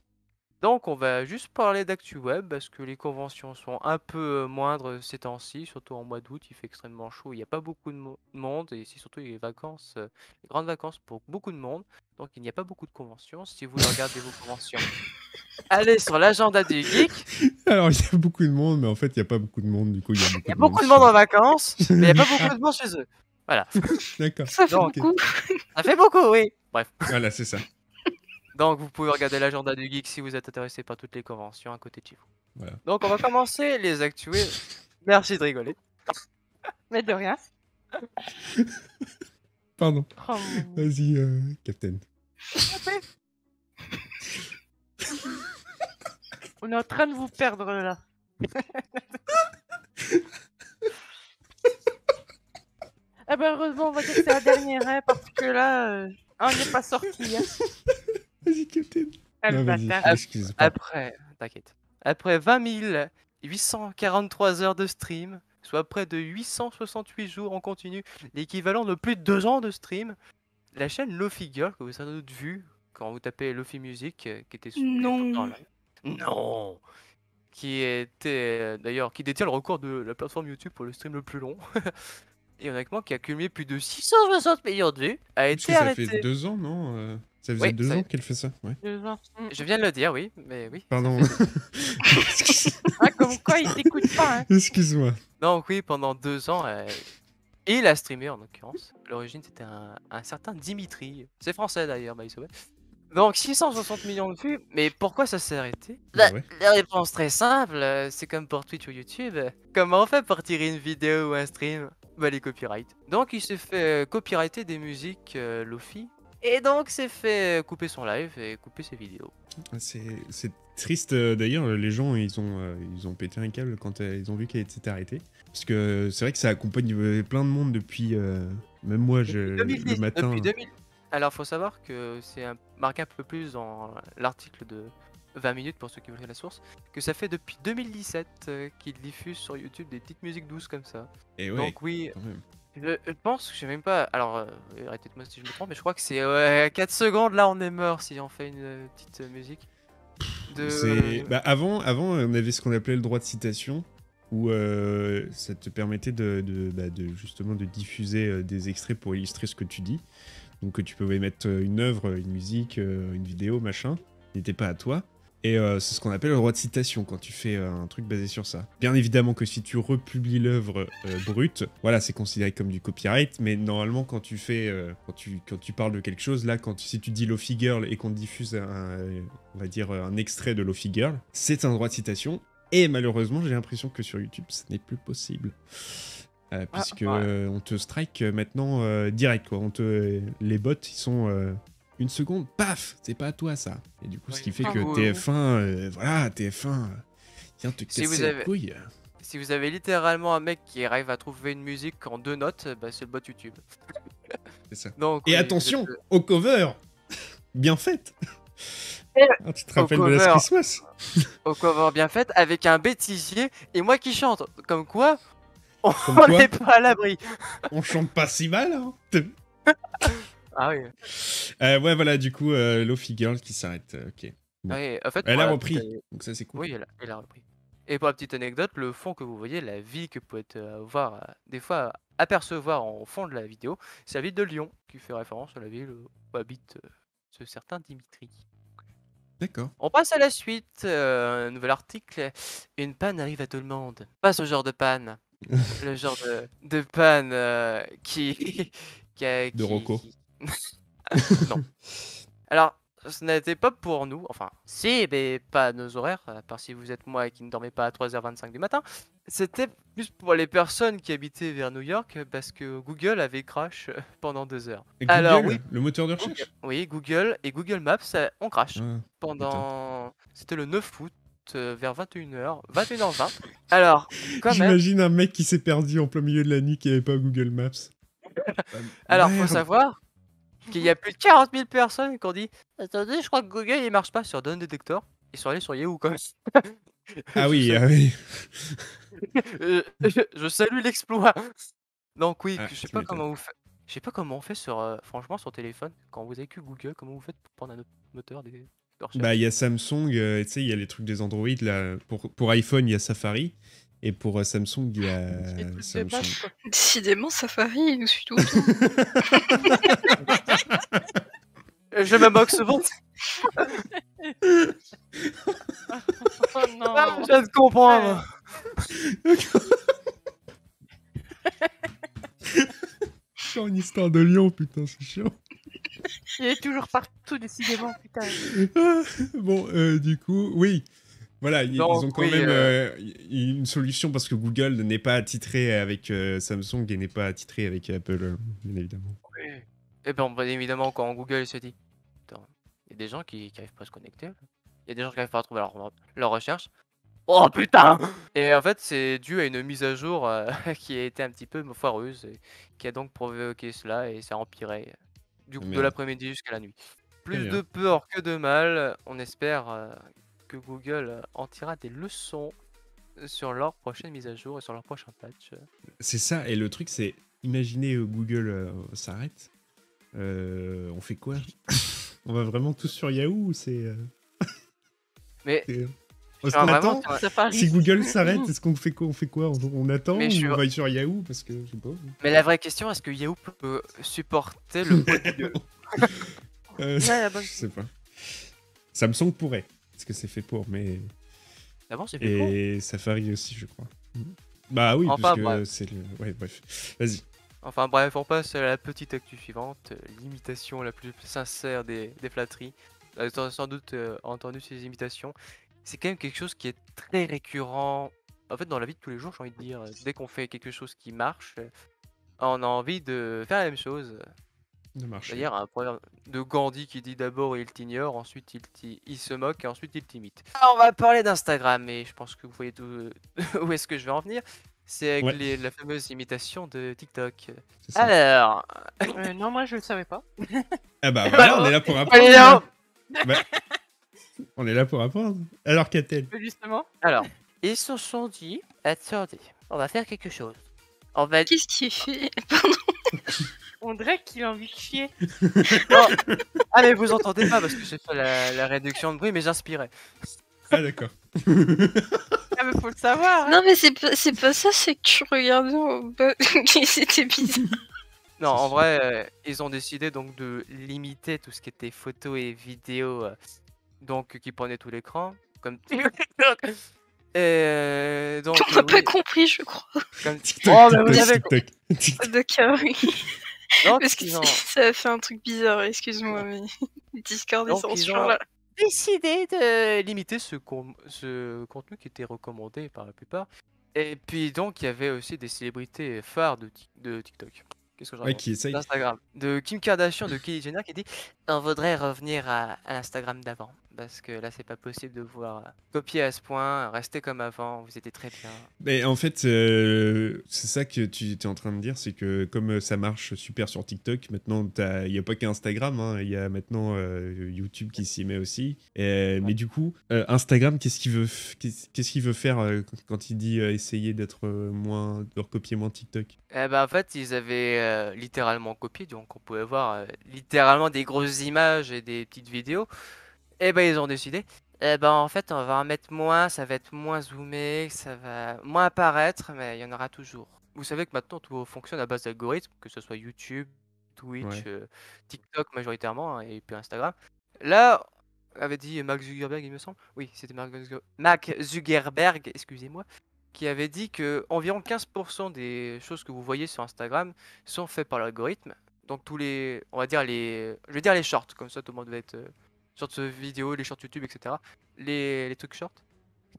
Donc on va juste parler d'actu web parce que les conventions sont un peu moindres ces temps-ci, surtout en mois d'août, il fait extrêmement chaud, il n'y a pas beaucoup de monde et c'est surtout les vacances, les grandes vacances pour beaucoup de monde, donc il n'y a pas beaucoup de conventions. Si vous regardez vos conventions, allez sur l'agenda du geek. Alors il y a beaucoup de monde, mais en fait il n'y a pas beaucoup de monde, du coup il y a beaucoup de monde en vacances, mais il n'y a pas beaucoup de monde chez eux. Voilà. D'accord. Ça fait beaucoup. Ça fait beaucoup, oui. Bref. Voilà, c'est ça. Donc vous pouvez regarder l'agenda du geek si vous êtes intéressé par toutes les conventions à côté de chez vous. Voilà. Donc on va commencer les actuels. Merci de rigoler. Mais de rien. Pardon. Vas-y, Captain. On est en train de vous perdre là. Eh ben heureusement, on va dire que c'est la dernière, hein, parce que là, on n'est pas sorti. Hein. Vas-y, Captain. Après, t'inquiète. Après 20 843 heures de stream, soit près de 868 jours en continu, l'équivalent de plus de 2 ans de stream. La chaîne Lofi Girl, que vous avez sans doute vu quand vous tapez Lofi Music, qui était tout le temps en Non. live. Non! Qui était d'ailleurs, qui détient le record de la plateforme YouTube pour le stream le plus long. Et honnêtement, qui a cumulé plus de 660 millions de vues, a Parce été que ça arrêté. fait 2 ans, non Ça faisait Oui, 2 ça- ans qu'elle fait ça, ouais. 2 ans. Je viens de le dire, oui, mais oui. ça Pardon. fait 2 ans. Ah, comme quoi, il t'écoute pas, hein. Excuse-moi. Donc oui, pendant 2 ans, il a streamé en l'occurrence. À l'origine, c'était un certain Dimitri. C'est français d'ailleurs, by the way. Donc 660 millions de vues, mais pourquoi ça s'est arrêté? Bah ouais. La réponse très simple, c'est comme pour Twitch ou YouTube. Comment on fait pour tirer une vidéo ou un stream? Bah les copyrights. Donc il s'est fait copyrighter des musiques Lofi. Et donc s'est fait couper son live et couper ses vidéos. C'est triste d'ailleurs, les gens ils ont pété un câble quand ils ont vu qu'elle était arrêtée. Parce que c'est vrai que ça accompagne plein de monde depuis. Même moi, le 2010, matin. depuis 2000. Alors faut savoir que c'est marqué un peu plus dans l'article de 20 minutes pour ceux qui veulent la source, que ça fait depuis 2017 qu'il diffuse sur YouTube des petites musiques douces comme ça. Et ouais, Donc oui, quand même. je pense que je sais même pas. Alors arrêtez-moi si je me trompe, mais je crois que c'est 4 secondes là on est mort si on fait une petite musique. Bah, avant, on avait ce qu'on appelait le droit de citation, où ça te permettait justement de diffuser des extraits pour illustrer ce que tu dis. Donc tu pouvais mettre une œuvre, une musique, une vidéo, machin, qui n'était pas à toi. Et c'est ce qu'on appelle le droit de citation quand tu fais un truc basé sur ça. Bien évidemment que si tu republies l'œuvre brute, voilà, c'est considéré comme du copyright, mais normalement quand tu fais, quand tu parles de quelque chose, là, si tu dis Lofi Girl et qu'on diffuse on va dire un extrait de Lofi Girl, c'est un droit de citation. Et malheureusement, j'ai l'impression que sur YouTube, ce n'est plus possible. Puisque on te strike maintenant direct, quoi. Les bots, ils sont... une seconde, paf, c'est pas à toi ça. Et du coup, ce qui fait que TF1, TF1 vient te casser la couille. Si vous avez littéralement un mec qui arrive à trouver une musique en 2 notes, bah, c'est le bot YouTube. C'est ça. Donc, et oui, attention, au cover bien faite. Tu te rappelles de cover, Last Christmas? Au cover bien fait, avec un bêtisier et moi qui chante. Comme quoi, on n'est pas à l'abri. On chante pas si mal, hein. Ah oui. Ouais, voilà, du coup, Lofi Girl qui s'arrête. Ok. Bon. Oui, en fait, Elle a repris, donc ça c'est cool. Oui, elle a repris. Et pour la petite anecdote, le fond que vous voyez, la ville que vous pouvez voir, des fois apercevoir en fond de la vidéo, c'est la ville de Lyon, qui fait référence à la ville où habite ce certain Dimitri. D'accord. On passe à la suite, un nouvel article. Une panne arrive à tout le monde. Pas ce genre de panne. Le genre de panne qui... De Rocco. Non. Alors, ce n'était pas pour nous, enfin, si, mais pas à nos horaires, à part si vous êtes moi et qui ne dormez pas à 3h25 du matin. C'était plus pour les personnes qui habitaient vers New York, parce que Google avait crash pendant 2 heures. Et Google, alors, oui, le moteur de recherche? Oui, Google et Google Maps ont crash pendant... C'était le 9 août, vers 21h, 21h20. Alors, quand même... J'imagine un mec qui s'est perdu en plein milieu de la nuit qui n'avait pas Google Maps. Alors, faut savoir qu'il y a plus de 40 000 personnes qui ont dit « Attendez, je crois que Google il marche pas sur Dawn Detector ». Ils sont allés sur Yahoo quand même. Ah oui, ah oui. Je salue l'exploit. Donc oui, je sais pas comment vous faites. Je sais pas comment on fait franchement sur téléphone quand vous avez que Google. Comment vous faites pour prendre un autre moteur des recherches? Bah il y a Samsung, tu sais il y a les trucs des Android là. Pour iPhone il y a Safari. Et pour Samsung, il y a Samsung. Décidément, Safari, il nous suit tout. Je me moque souvent. Oh non. Je viens de comprendre. C'est une histoire de lion, putain, c'est chiant. Il est toujours partout, décidément, putain. Bon, du coup, oui. Voilà, ils ont quand même une solution parce que Google n'est pas attitré avec Samsung et n'est pas attitré avec Apple, bien évidemment. Oui. Et bien, évidemment, quand Google se dit, il y a des gens qui n'arrivent pas à se connecter, il y a des gens qui n'arrivent pas à trouver leur recherche. Oh putain! Et en fait, c'est dû à une mise à jour qui a été un petit peu foireuse et qui a donc provoqué cela et ça a empiré de l'après-midi jusqu'à la nuit. Plus de peur que de mal, on espère que Google en tirera des leçons sur leur prochaine mise à jour et sur leur prochain patch. C'est ça, et le truc, c'est, imaginez Google s'arrête, on fait quoi? On va vraiment tous sur Yahoo ou c'est... Mais Est-ce Genre, qu'on vraiment, attend? Ça parie. Si Google s'arrête, est-ce qu'on fait quoi? On fait quoi? On attend Mais je ou on suis- va sur Yahoo? Parce que, je sais pas. mais la vraie question, est-ce que Yahoo peut supporter le poids du deux? Euh, Ouais, la bonne- je sais pas. Samsung pourrait, parce que c'est fait pour, mais... D'abord, c'est fait pour. Et Safari aussi, je crois. Bah oui, Enfin, parce que bref. c'est le... Ouais, bref. Vas-y. Enfin bref, on passe à la petite actu suivante, l'imitation la plus sincère des flatteries. Vous avez sans doute entendu ces imitations. C'est quand même quelque chose qui est très récurrent. En fait, dans la vie de tous les jours, j'ai envie de dire, dès qu'on fait quelque chose qui marche, on a envie de faire la même chose. De marcher. C'est-à-dire un proverbe de Gandhi qui dit d'abord il t'ignore, ensuite il se moque et ensuite il t'imite. Alors, on va parler d'Instagram, et je pense que vous voyez où est-ce que je vais en venir. C'est avec Ouais. la fameuse imitation de TikTok. C'est ça. Alors, Non, moi je le savais pas. Ah bah voilà, on est là pour apprendre. allez, là. Bah, on est là pour apprendre. Alors, qu'a-t-elle? Justement. Alors, ils se sont dit, attendez, on va faire quelque chose. On va Qu'est-ce qu'il fait? Pardon. On dirait qu'il a envie de chier. Non. Ah mais vous entendez pas parce que j'ai fait la réduction de bruit, mais j'inspirais. Ah d'accord. Ah, mais faut le savoir. Hein. Non, mais c'est pas ça, c'est que tu regardais en bas. C'était bizarre. Non, C'est en sûr. vrai, ils ont décidé donc de limiter tout ce qui était photos et vidéos, donc qui prenaient tout l'écran, comme et donc On n'a pas oui, compris, je crois. comme TikTok, oh mais vous TikTok, avez TikTok, TikTok. D'accord, oui. donc Parce que ils ont ça a fait un truc bizarre, excuse-moi, mais Discord ils donc sont ils sur ont là. décidé de limiter ce contenu qui était recommandé par la plupart. Et puis donc il y avait aussi des célébrités phares de TikTok. Qu'est-ce que j'en Ouais, raconte? qui essaye. D'Instagram. De Kim Kardashian, de Kylie Jenner qui dit on voudrait revenir à l'Instagram d'avant. Parce que là c'est pas possible de pouvoir copier à ce point, rester comme avant, vous étiez très bien. Mais en fait, c'est ça que tu es en train de dire, c'est que comme ça marche super sur TikTok, maintenant, il n'y a pas qu'Instagram, hein, il y a maintenant YouTube qui s'y met aussi. Mais du coup, Instagram, qu'est-ce qu'il veut faire quand il dit essayer d'être de recopier moins TikTok? Eh ben en fait ils avaient littéralement copié, donc on pouvait voir littéralement des grosses images et des petites vidéos. Et ben ils ont décidé, eh ben en fait on va en mettre moins, ça va être moins zoomé, ça va moins apparaître, mais il y en aura toujours. Vous savez que maintenant tout fonctionne à base d'algorithmes, que ce soit YouTube, Twitch, Ouais. TikTok majoritairement, hein, et puis Instagram. Là, avait dit Mark Zuckerberg, il me semble. Oui, c'était Mark Zuckerberg, excusez-moi, qui avait dit que environ 15% des choses que vous voyez sur Instagram sont faites par l'algorithme. Donc tous les, on va dire je vais dire les shorts, comme ça tout le monde va être shorts vidéo, les shorts YouTube, etc. Les trucs shorts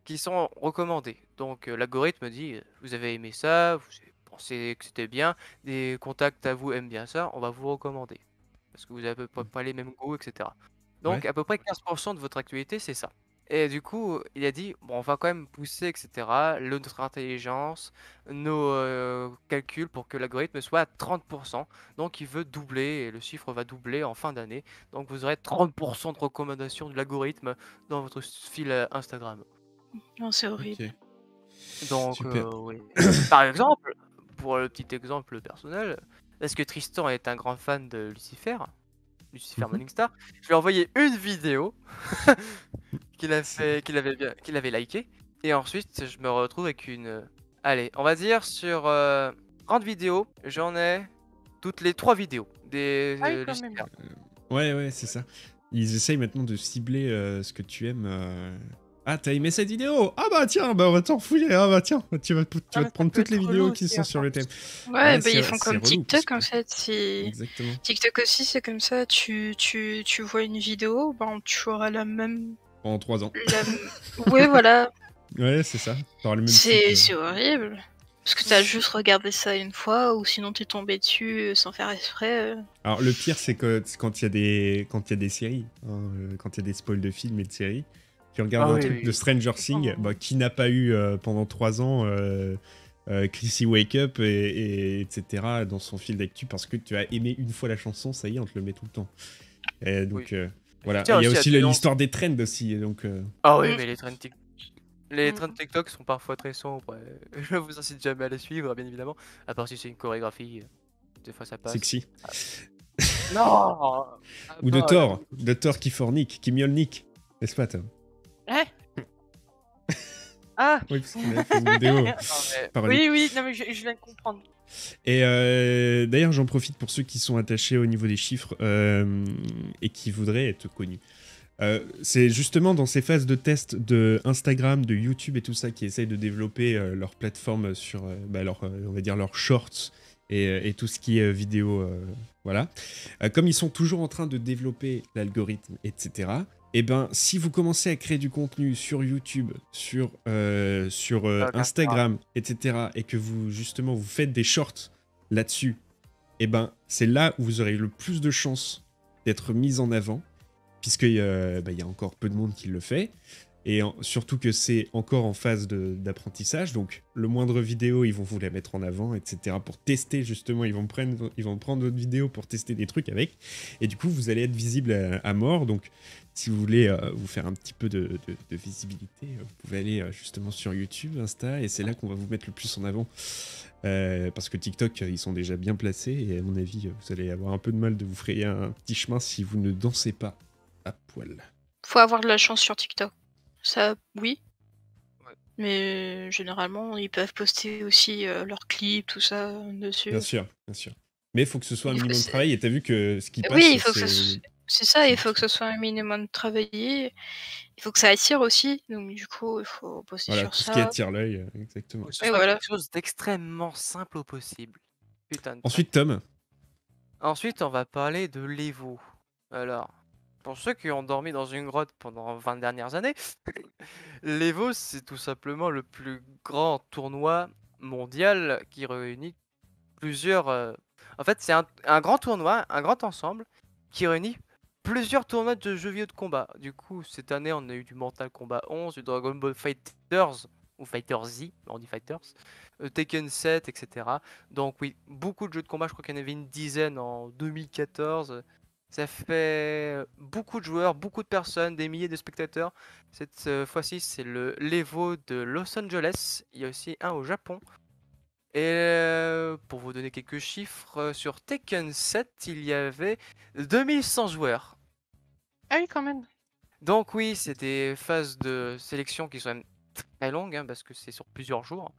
qui sont recommandés. Donc l'algorithme dit vous avez aimé ça, vous avez pensé que c'était bien, des contacts à vous aiment bien ça, on va vous recommander. Parce que vous avez à peu près pas les mêmes goûts, etc. Donc Ouais. à peu près 15% de votre actualité, c'est ça. Et du coup, il a dit, bon, on va quand même pousser, etc., notre intelligence, nos calculs pour que l'algorithme soit à 30%. Donc il veut doubler, et le chiffre va doubler en fin d'année. Donc vous aurez 30% de recommandations de l'algorithme dans votre fil Instagram. Non, c'est horrible. Ok. Donc Super. oui. Par exemple, pour le petit exemple personnel, est-ce que Tristan est un grand fan de Lucifer Mhm. Morningstar? Je lui ai envoyé une vidéo qu'il avait liké, et ensuite je me retrouve avec une allez, on va dire sur 30 vidéos, j'en ai toutes les 3 vidéos des Ah oui, quand même. Lucifer. Ouais, c'est ça. Ils essayent maintenant de cibler ce que tu aimes. Ah, t'as aimé cette vidéo? Ah bah tiens, bah on va t'en fouiller. Ah bah tiens, tu vas te mais ça prendre peut toutes les être vidéos relou qui aussi, sont à sur le thème. Ouais, Ouais, bah ils font c'est comme relou, TikTok parce en que- fait. C'est Exactement. TikTok aussi, c'est comme ça. Tu vois une vidéo, ben tu auras la même. Pendant 3 ans. Ouais, voilà. Ouais, c'est ça. T'auras le même C'est horrible. Parce que t'as juste regardé ça une fois, ou sinon t'es tombé dessus sans faire exprès. Alors le pire, c'est que quand il y a des séries, hein, quand il y a des spoils de films et de séries, tu regardes Ah un oui, truc oui. de Stranger Things, bah, qui n'a pas eu pendant 3 ans Chrissy Wake Up et etc. dans son fil d'actu parce que tu as aimé une fois la chanson, ça y est, on te le met tout le temps. Et donc Oui. voilà. Je tiens Il y a aussi à aussi dénoncer- l'histoire des trends aussi, donc Ah oui, Mm. mais les trends TikTok. Les trains de TikTok sont parfois très sombres. Je vous incite jamais à les suivre, bien évidemment. À part si c'est une chorégraphie, des fois ça passe. Sexy. Non. Ou de Thor qui fornique, qui miolnique. N'est-ce pas, Tom? Hein? Ah! Oui, parce qu'on a fait une vidéo. Non, mais... parodique. Oui, non, mais je viens de comprendre. Et d'ailleurs, j'en profite pour ceux qui sont attachés au niveau des chiffres et qui voudraient être connus. C'est justement dans ces phases de test de Instagram, de YouTube et tout ça qui essayent de développer leur plateforme sur on va dire leurs shorts et tout ce qui est vidéo. Voilà. Comme ils sont toujours en train de développer l'algorithme, etc. Et ben, si vous commencez à créer du contenu sur YouTube, sur Instagram, etc., et que vous justement vous faites des shorts là-dessus, et ben, c'est là où vous aurez le plus de chances d'être mis en avant, puisqu'il y a encore peu de monde qui le fait, et surtout que c'est encore en phase d'apprentissage, donc le moindre vidéo, ils vont vous la mettre en avant, etc., pour tester justement, ils vont prendre votre vidéo pour tester des trucs avec, et du coup, vous allez être visible à mort, donc si vous voulez vous faire un petit peu de visibilité, vous pouvez aller justement sur YouTube, Insta, et c'est là qu'on va vous mettre le plus en avant. Parce que TikTok, ils sont déjà bien placés, et à mon avis, vous allez avoir un peu de mal de vous frayer un petit chemin si vous ne dansez pas à poil. Faut avoir de la chance sur TikTok. Ça, oui. Ouais. Mais généralement, ils peuvent poster aussi leurs clips, tout ça dessus. Bien sûr, bien sûr. Mais il faut que ce soit un minimum de travail, et t'as vu que ce qui passe, oui, il faut que c'est ça, il faut que ce soit un minimum travaillé. Il faut que ça attire aussi, donc du coup, il faut poster voilà, sur tout ça. ce qui attire l'œil, exactement. Ce soit quelque chose d'extrêmement simple au possible. Putain de Ensuite, Tom. Ensuite, on va parler de l'Evo. Alors, pour ceux qui ont dormi dans une grotte pendant 20 dernières années, l'Evo, c'est tout simplement le plus grand tournoi mondial qui réunit plusieurs... En fait, c'est un grand tournoi, un grand ensemble qui réunit plusieurs tournois de jeux vidéo de combat. Du coup, cette année, on a eu du Mortal Kombat 11, du Dragon Ball Fighters, ou Fighter Z, on dit Fighters, Tekken 7, etc. Donc oui, beaucoup de jeux de combat, je crois qu'il y en avait une dizaine en 2014. Ça fait beaucoup de joueurs, beaucoup de personnes, des milliers de spectateurs. Cette fois-ci, c'est l'Evo de Los Angeles. Il y a aussi un au Japon. Et pour vous donner quelques chiffres, sur Tekken 7, il y avait 2100 joueurs. Ah oui, quand même. Donc oui, c'est des phases de sélection qui sont même très longues, hein, parce que c'est sur plusieurs jours.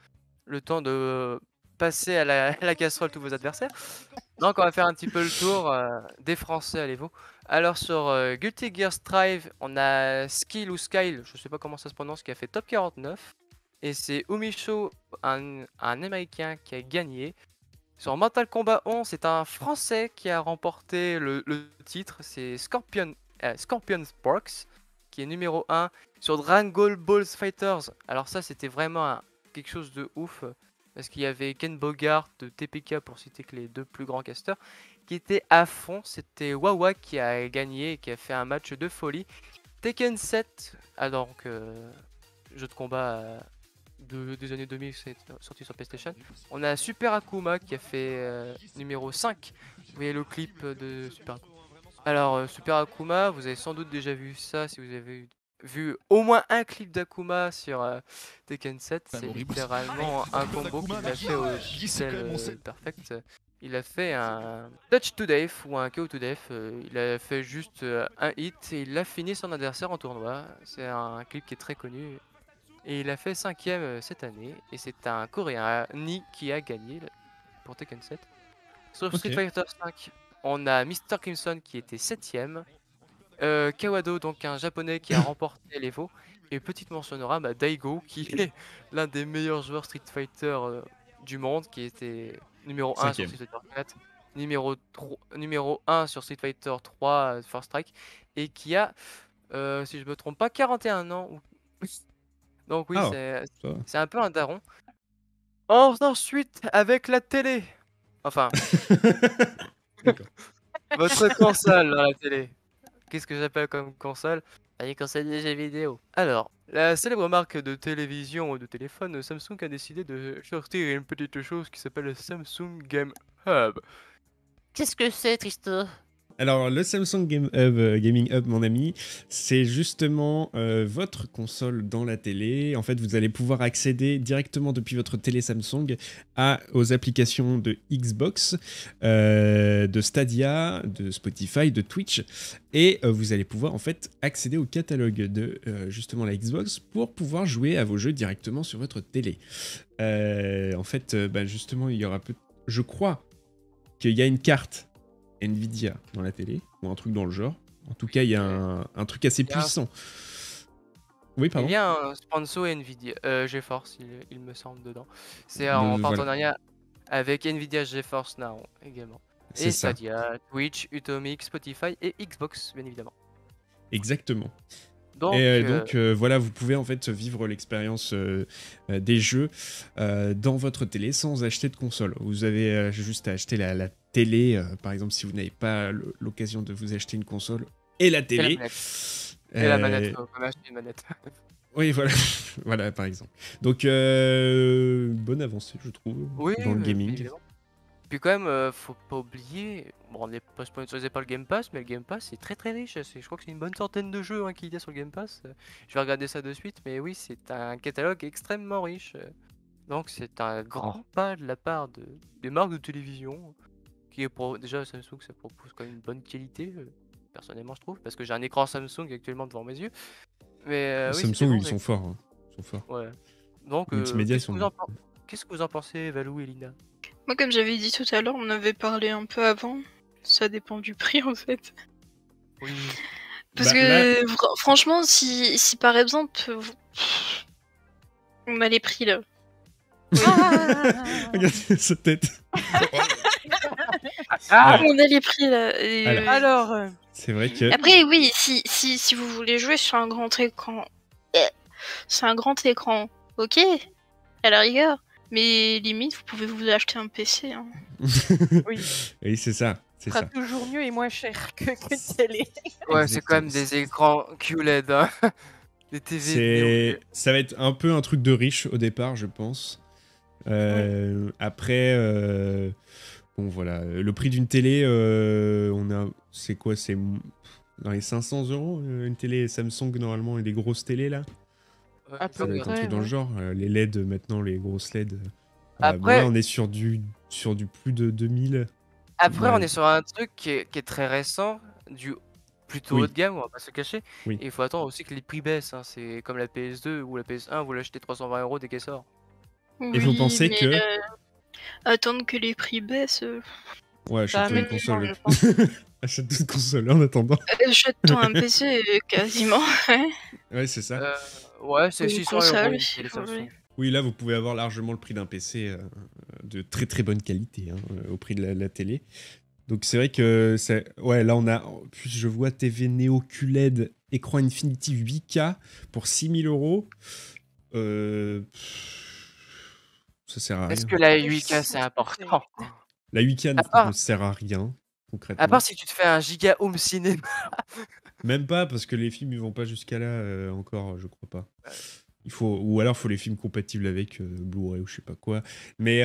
Le temps de passer à la casserole tous vos adversaires. Donc on va faire un petit peu le tour des Français à l'Evo. Alors sur Guilty Gear Strive, on a Skill ou Skyle, je sais pas comment ça se prononce, qui a fait top 49. Et c'est Umisho, un Américain, qui a gagné. Sur Mortal Kombat 11, c'est un Français qui a remporté le titre. C'est Scorpion Sparks, qui est numéro 1. Sur Dragon Ball Fighters, alors ça c'était vraiment quelque chose de ouf. Parce qu'il y avait Ken Bogart de TPK, pour citer que les deux plus grands casters, qui étaient à fond. C'était Wawa qui a gagné et qui a fait un match de folie. Tekken 7, donc jeu de combat des années 2000, c'est sorti sur PlayStation. On a Super Akuma qui a fait numéro 5. Vous voyez le clip de Super Akuma. Alors, Super Akuma, vous avez sans doute déjà vu ça si vous avez vu au moins un clip d'Akuma sur Tekken 7. C'est littéralement un combo qu'il a fait au pixel perfect. Il a fait un touch to death ou un KO to death. Il a fait juste un hit et il a fini son adversaire en tournoi. C'est un clip qui est très connu. Et il a fait 5ème cette année. Et c'est un Coréen, Ni, qui a gagné pour Tekken 7. Sur Street Fighter 5, on a Mr. Crimson qui était 7ème. Kawado, donc un japonais qui a remporté l'Evo. Et petite mention honorable, Daigo, qui est l'un des meilleurs joueurs Street Fighter du monde, qui était numéro 1 sur Street Fighter 4, numéro 1 sur Street Fighter 3 First Strike, et qui a, si je me trompe pas, 41 ans. Donc oui, c'est un peu un daron. Ensuite, avec la télé. Enfin, votre console dans la télé. Qu'est-ce que j'appelle comme console? Une console de jeux vidéo. Alors, la célèbre marque de télévision ou de téléphone, Samsung a décidé de sortir une petite chose qui s'appelle le Samsung Game Hub. Qu'est-ce que c'est, Tristo? Alors, le Samsung Gaming Hub, mon ami, c'est justement votre console dans la télé. En fait, vous allez pouvoir accéder directement depuis votre télé Samsung aux applications de Xbox, de Stadia, de Spotify, de Twitch. Et vous allez pouvoir en fait accéder au catalogue de justement la Xbox pour pouvoir jouer à vos jeux directement sur votre télé. En fait, justement, il y aura je crois qu'il y a une carte Nvidia dans la télé, ou un truc dans le genre. En tout cas, il y a un truc assez puissant. Oui, pardon. Il y a un sponsor Nvidia, GeForce, il me semble, dedans. C'est en partenariat avec Nvidia GeForce Now également. Et Stadia, Twitch, Utomix, Spotify et Xbox, bien évidemment. Exactement. Donc, voilà, vous pouvez en fait vivre l'expérience des jeux dans votre télé sans acheter de console. Vous avez juste à acheter la télé, par exemple, si vous n'avez pas l'occasion de vous acheter une console et la télé. Et la manette, on peut acheter une manette. Oui, voilà, voilà, par exemple. Donc, bonne avancée, je trouve, dans le gaming. Évidemment. Puis quand même, faut pas oublier, bon, on n'est pas sponsorisé par le Game Pass, mais le Game Pass c'est très très riche. Je crois que c'est une bonne centaine de jeux qu'il y a sur le Game Pass. Je vais regarder ça de suite, mais oui, c'est un catalogue extrêmement riche. Donc c'est un grand pas de la part des marques de télévision, qui est déjà Samsung, ça propose quand même une bonne qualité, personnellement je trouve, parce que j'ai un écran Samsung actuellement devant mes yeux. Mais Samsung, ils sont forts. Hein. Ils sont forts. Ouais. Donc, qu'est-ce que vous en pensez, Valou et Lina? Moi, comme j'avais dit tout à l'heure, on avait parlé un peu avant. Ça dépend du prix, en fait. Oui. Parce que, franchement, si par exemple, on a les prix, là. Regardez sa tête. On a les prix, là. Et, Alors... C'est vrai que... Après, oui, si vous voulez jouer sur un grand écran... C'est un grand écran, ok, à la rigueur. Mais limite, vous pouvez vous acheter un PC. Hein. Oui, c'est ça. Ce sera toujours mieux et moins cher qu'une télé. Ouais, c'est quand même des écrans QLED. Hein. Des TV. Ça va être un peu un truc de riche au départ, je pense. Après, bon voilà, le prix d'une télé, c'est quoi? C'est dans les 500 €, une télé Samsung normalement et les grosses télés là. À Ça peu doit être un près, truc dans le genre. Les LED maintenant, les grosses LED. Après, là, on est sur du plus de 2000. Après, on est sur un truc qui est très récent, du plutôt haut de gamme, on va pas se cacher. Oui. Et il faut attendre aussi que les prix baissent. Hein. C'est comme la PS2 ou la PS1, vous l'achetez 320 € dès qu'elle sort. Et vous pensez que... attendre que les prix baissent... Ouais, achète-toi une console. Achète-toi une console en attendant. Achète-toi un PC, quasiment. Ouais, c'est ça. Ouais, c'est 600 €. Oui, là, vous pouvez avoir largement le prix d'un PC de très très bonne qualité au prix de la télé. Donc c'est vrai que ouais, là on a, en plus je vois TV Neo QLED écran Infinity 8K pour 6 000 €. Ça sert à rien. Est-ce que la 8K c'est important? La 8K ne sert à rien concrètement. À part si tu te fais un giga home cinéma. Même pas, parce que les films ils vont pas jusqu'à là encore, je crois pas. Ou alors faut les films compatibles avec Blu-ray ou je sais pas quoi. Mais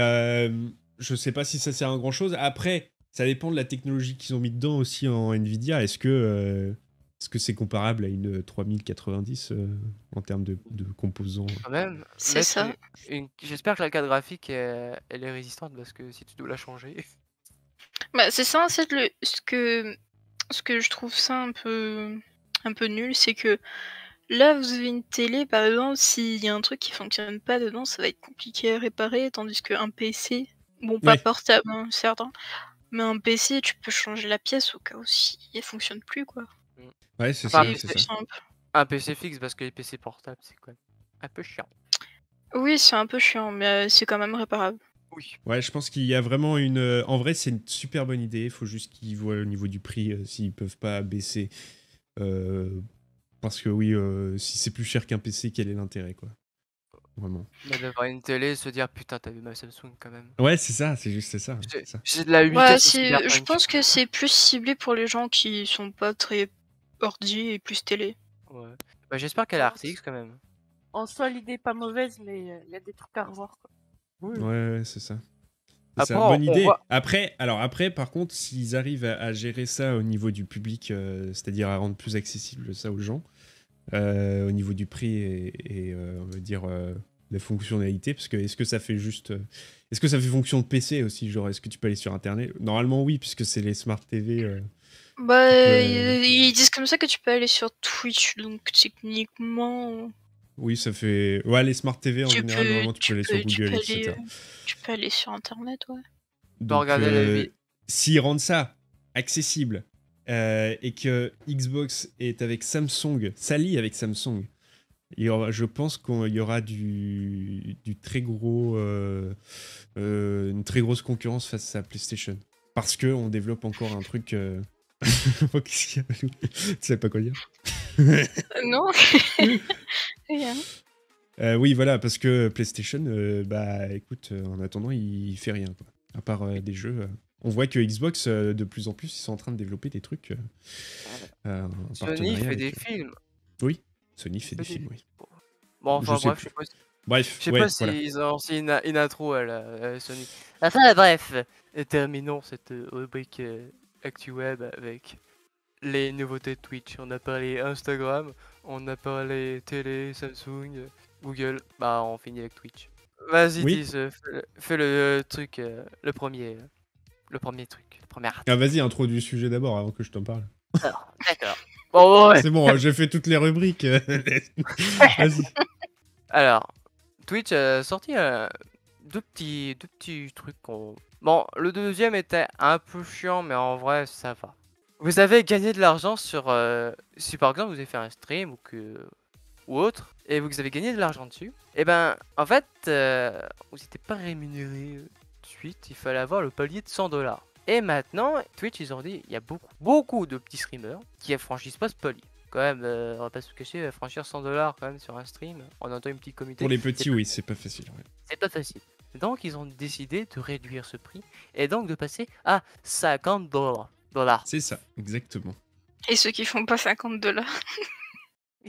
je sais pas si ça sert à grand chose. Après, ça dépend de la technologie qu'ils ont mis dedans aussi en Nvidia. Est-ce que c'est comparable à une 3090 en termes de composants? Quand même. C'est ça. J'espère que la carte graphique elle est résistante parce que si tu dois la changer. Bah, c'est ça, c'est ce que je trouve ça un peu nul, c'est que là, vous avez une télé, par exemple, s'il y a un truc qui fonctionne pas dedans, ça va être compliqué à réparer, tandis qu'un PC, bon, pas portable, hein, certain, mais un PC, tu peux changer la pièce au cas où si elle fonctionne plus, quoi. Ouais, c'est ça. Un PC fixe, parce que les PC portables, c'est quand même un peu chiant. Oui, c'est un peu chiant, mais c'est quand même réparable. Oui. Ouais, je pense qu'il y a vraiment une... En vrai, c'est une super bonne idée. Il faut juste qu'ils voient au niveau du prix s'ils peuvent pas baisser. Parce que oui, si c'est plus cher qu'un PC, quel est l'intérêt, quoi? Vraiment. D'avoir une télé, se dire putain, t'as vu ma Samsung quand même. Ouais, c'est ça, c'est juste ça. J'ai de la 8K. Ouais, je pense que c'est plus ciblé pour les gens qui sont pas très ordi et plus télé. Ouais. Bah, j'espère qu'elle a RTX quand même. En soi, l'idée est pas mauvaise, mais il y a des trucs à revoir, quoi. Ouais, c'est ça. C'est une bonne idée. Après, par contre, s'ils arrivent à gérer ça au niveau du public, c'est-à-dire à rendre plus accessible ça aux gens, au niveau du prix et on va dire des fonctionnalités, parce que est-ce que ça fait fonction de PC aussi, genre est-ce que tu peux aller sur Internet? Normalement oui, puisque c'est les Smart TV. Ils disent comme ça que tu peux aller sur Twitch, donc techniquement... Oui, ça fait... Ouais, les Smart TV, en général, normalement, tu peux aller sur Google, etc. Tu peux aller sur Internet, ouais. Donc, s'ils rendent ça accessible et que Xbox est avec Samsung, s'allie avec Samsung, je pense qu'il y aura du très gros... une très grosse concurrence face à PlayStation. Parce qu'on développe encore un truc... Qu'est-ce qu'il y a, Valou? Tu sais pas quoi dire? Non. Rien. Oui, voilà, parce que PlayStation, écoute, en attendant, il fait rien, quoi. À part des jeux. On voit que Xbox, de plus en plus, ils sont en train de développer des trucs. Sony fait des films. Oui, Sony fait des films, oui. Bon, enfin, bref, je sais pas. Bref, je sais pas s'ils ont aussi une intro à la Sony. Enfin, bref, terminons cette rubrique ActuWeb avec les nouveautés de Twitch. On a parlé Instagram, on a parlé télé, Samsung, Google. Bah, on finit avec Twitch. Vas-y, oui. Diz, fais le truc, le premier truc, le premier article. Ah, vas-y, introduis le sujet d'abord avant que je t'en parle. D'accord. Bon, ouais. C'est bon, j'ai fait toutes les rubriques. Vas-y. Alors, Twitch a sorti deux petits trucs. Bon, le deuxième était un peu chiant, mais en vrai, ça va. Vous avez gagné de l'argent sur... si par exemple, vous avez fait un stream ou autre, et vous avez gagné de l'argent dessus, et ben, en fait, vous n'étiez pas rémunéré tout de suite, il fallait avoir le palier de 100$. Et maintenant, Twitch, ils ont dit, il y a beaucoup de petits streamers qui ne franchissent pas ce palier. Quand même, on va pas se cacher, franchir 100$ quand même sur un stream, on entend une petite communauté. Pour les petits, oui, c'est pas facile. Ouais. C'est pas facile. Donc, ils ont décidé de réduire ce prix, et donc de passer à 50$. C'est ça, exactement. Et ceux qui font pas 50$.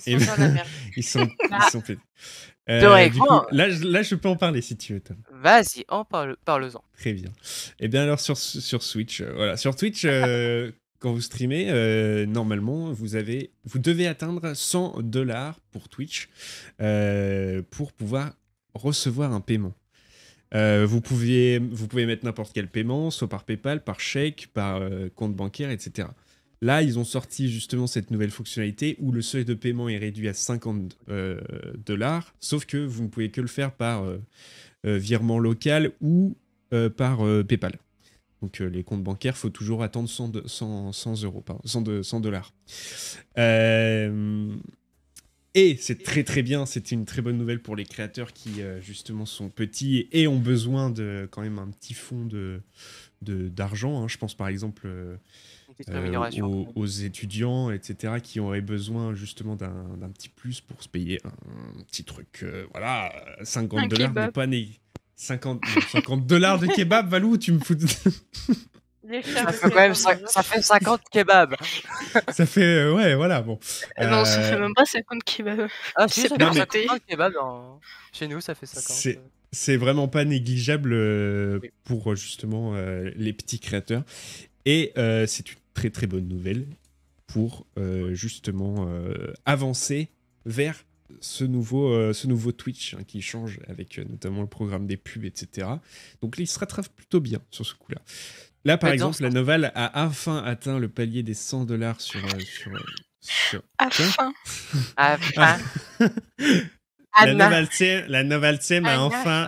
Ils sont dans la merde. Ils sont pétés. Du coup, là, je peux en parler si tu veux, Tom. Vas-y, parle-en. Très bien. Et bien alors sur Switch, voilà, sur Twitch, quand vous streamez, normalement, vous devez atteindre 100$ pour Twitch pour pouvoir recevoir un paiement. Vous pouvez mettre n'importe quel paiement, soit par PayPal, par chèque, par compte bancaire, etc. Là, ils ont sorti justement cette nouvelle fonctionnalité où le seuil de paiement est réduit à 50$, sauf que vous ne pouvez que le faire par virement local ou par PayPal. Donc les comptes bancaires, il faut toujours attendre 100$. Et c'est très très bien, c'est une très bonne nouvelle pour les créateurs qui justement sont petits et ont besoin de quand même un petit fonds d'argent. Je pense par exemple aux étudiants, etc., qui auraient besoin justement d'un petit plus pour se payer un petit truc. Voilà, 50$ n'est pas né. 50$ de kebab, Valou, tu me fous de... Ça fait 50 kebabs. Ça fait, ouais, voilà, bon. Non, ça fait même pas 50 kebabs. Ah si, ça fait 50 kebabs chez nous, ça fait 50. C'est vraiment pas négligeable pour justement les petits créateurs. Et c'est une très très bonne nouvelle pour justement avancer vers ce nouveau Twitch qui change avec notamment le programme des pubs, etc. Donc là, il se rattrape plutôt bien sur ce coup-là. Là, par exemple, la Noval a enfin atteint le palier des 100$ sur Enfin. La Noval Team a enfin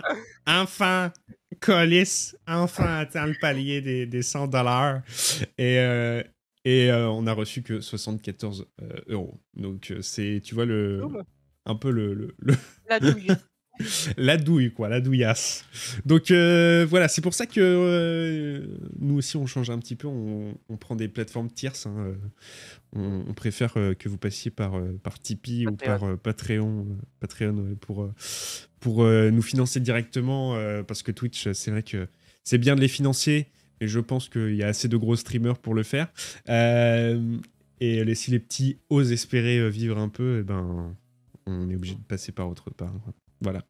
atteint le palier des 100$. Et on a reçu que 74€. Donc c'est, tu vois, un peu la douille. La douille, quoi, la douillasse. Donc voilà, c'est pour ça que nous aussi on change un petit peu, on prend des plateformes tierces. On préfère que vous passiez par Tipeee ou par Patreon pour nous financer directement, parce que Twitch, c'est vrai que c'est bien de les financer, et je pense qu'il y a assez de gros streamers pour le faire. Et si les petits osent espérer vivre un peu, eh ben, on est obligé de passer par autre part. Voilà.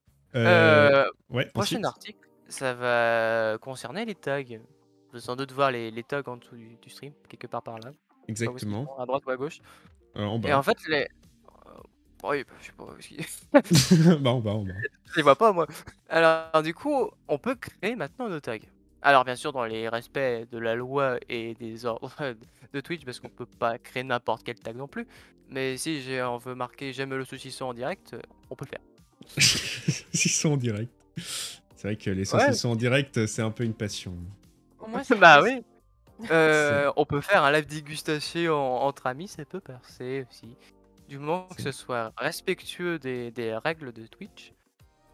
Prochain article, ça va concerner les tags. Vous allez sans doute voir les tags en dessous du stream, quelque part par là. Exactement. À droite ou à gauche. En Et bas. en fait, oui, je sais pas où est-ce Bah, en bas. Je les vois pas, moi. Alors, du coup, on peut créer maintenant nos tags. Alors, bien sûr, dans les respects de la loi et des ordres de Twitch, parce qu'on peut pas créer n'importe quel tag non plus. Mais si on veut marquer j'aime le saucisson en direct, on peut le faire. Saucisson en direct. C'est vrai que les Ouais. saucissons en direct, c'est un peu une passion. Pour moi, c'est Bah possible. oui. On peut faire un live dégustation entre amis, ça peut passer aussi. Du moment que ce soit respectueux des règles de Twitch.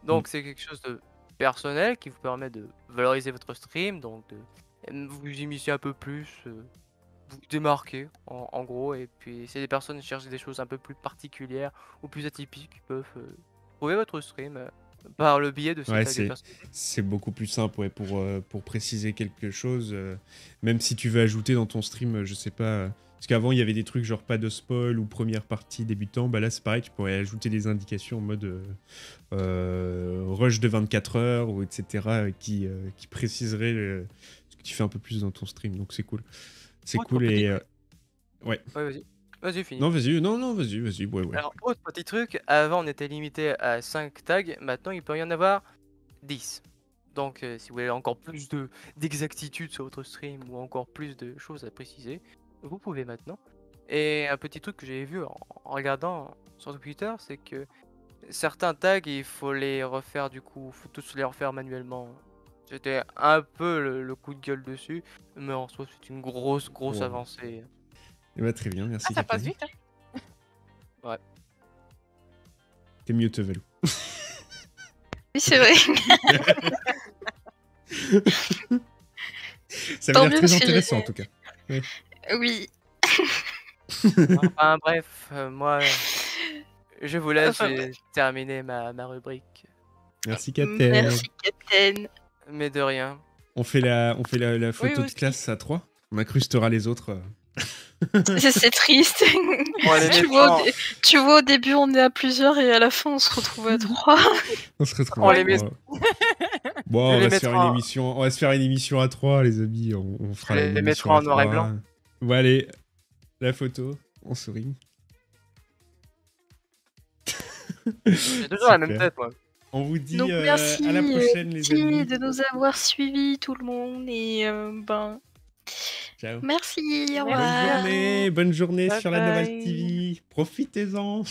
Donc c'est quelque chose de personnel qui vous permet de valoriser votre stream, donc de vous immiscer un peu plus, vous démarquer en gros. Et puis si des personnes cherchent des choses un peu plus particulières ou plus atypiques, ils peuvent trouver votre stream par le biais de ces Ouais, tags personnels. c'est beaucoup plus simple ouais, pour préciser quelque chose. Même si tu veux ajouter dans ton stream, je sais pas. Parce qu'avant, il y avait des trucs genre pas de spoil ou première partie débutant. Bah là, c'est pareil, tu pourrais ajouter des indications en mode rush de 24 heures ou etc. qui préciseraient ce que tu fais un peu plus dans ton stream. Donc c'est cool. C'est cool et. Ouais. Ouais, vas-y. Vas-y, finis. Non, vas-y, vas-y. Ouais. Alors, autre petit truc, avant on était limité à 5 tags, maintenant il peut y en avoir 10. Donc, si vous voulez encore plus d'exactitude sur votre stream ou encore plus de choses à préciser, vous pouvez maintenant. Et un petit truc que j'ai vu en regardant sur Twitter, c'est que certains tags, il faut les refaire du coup, faut tous les refaire manuellement. C'était un peu le coup de gueule dessus, mais en soi c'est une grosse Wow. avancée. Et bah, très bien, merci. Ça passe Captain. vite, hein. Ouais. T'es mieux te vélo. Oui, c'est vrai. Ça Tant m'a l'air mieux, très parce que intéressant en tout cas. Oui. Enfin bref, moi je vous laisse, Enfin, j'ai terminé ma rubrique. Merci Captain. Merci, Captain. Mais de rien. On fait la photo de aussi. classe à 3. On incrustera les autres. C'est triste. On les tu, mettra vois, tu vois, au début, on est à plusieurs et à la fin, on se retrouve à 3. On se retrouve. On les met- Bon, on les va se faire mettra- une émission. On va se faire une émission à 3, les amis. On fera les une émission mettra en à noir et 3. blanc. Bon, allez, la photo. On sourit. J'ai toujours la même Super. tête, moi. On vous dit Donc, merci, à la prochaine, les amis. de nous avoir suivis, tout le monde. Et Ciao. merci. Au Bonne revoir. Bonne journée Bye sur la Noval bye. TV. Profitez-en.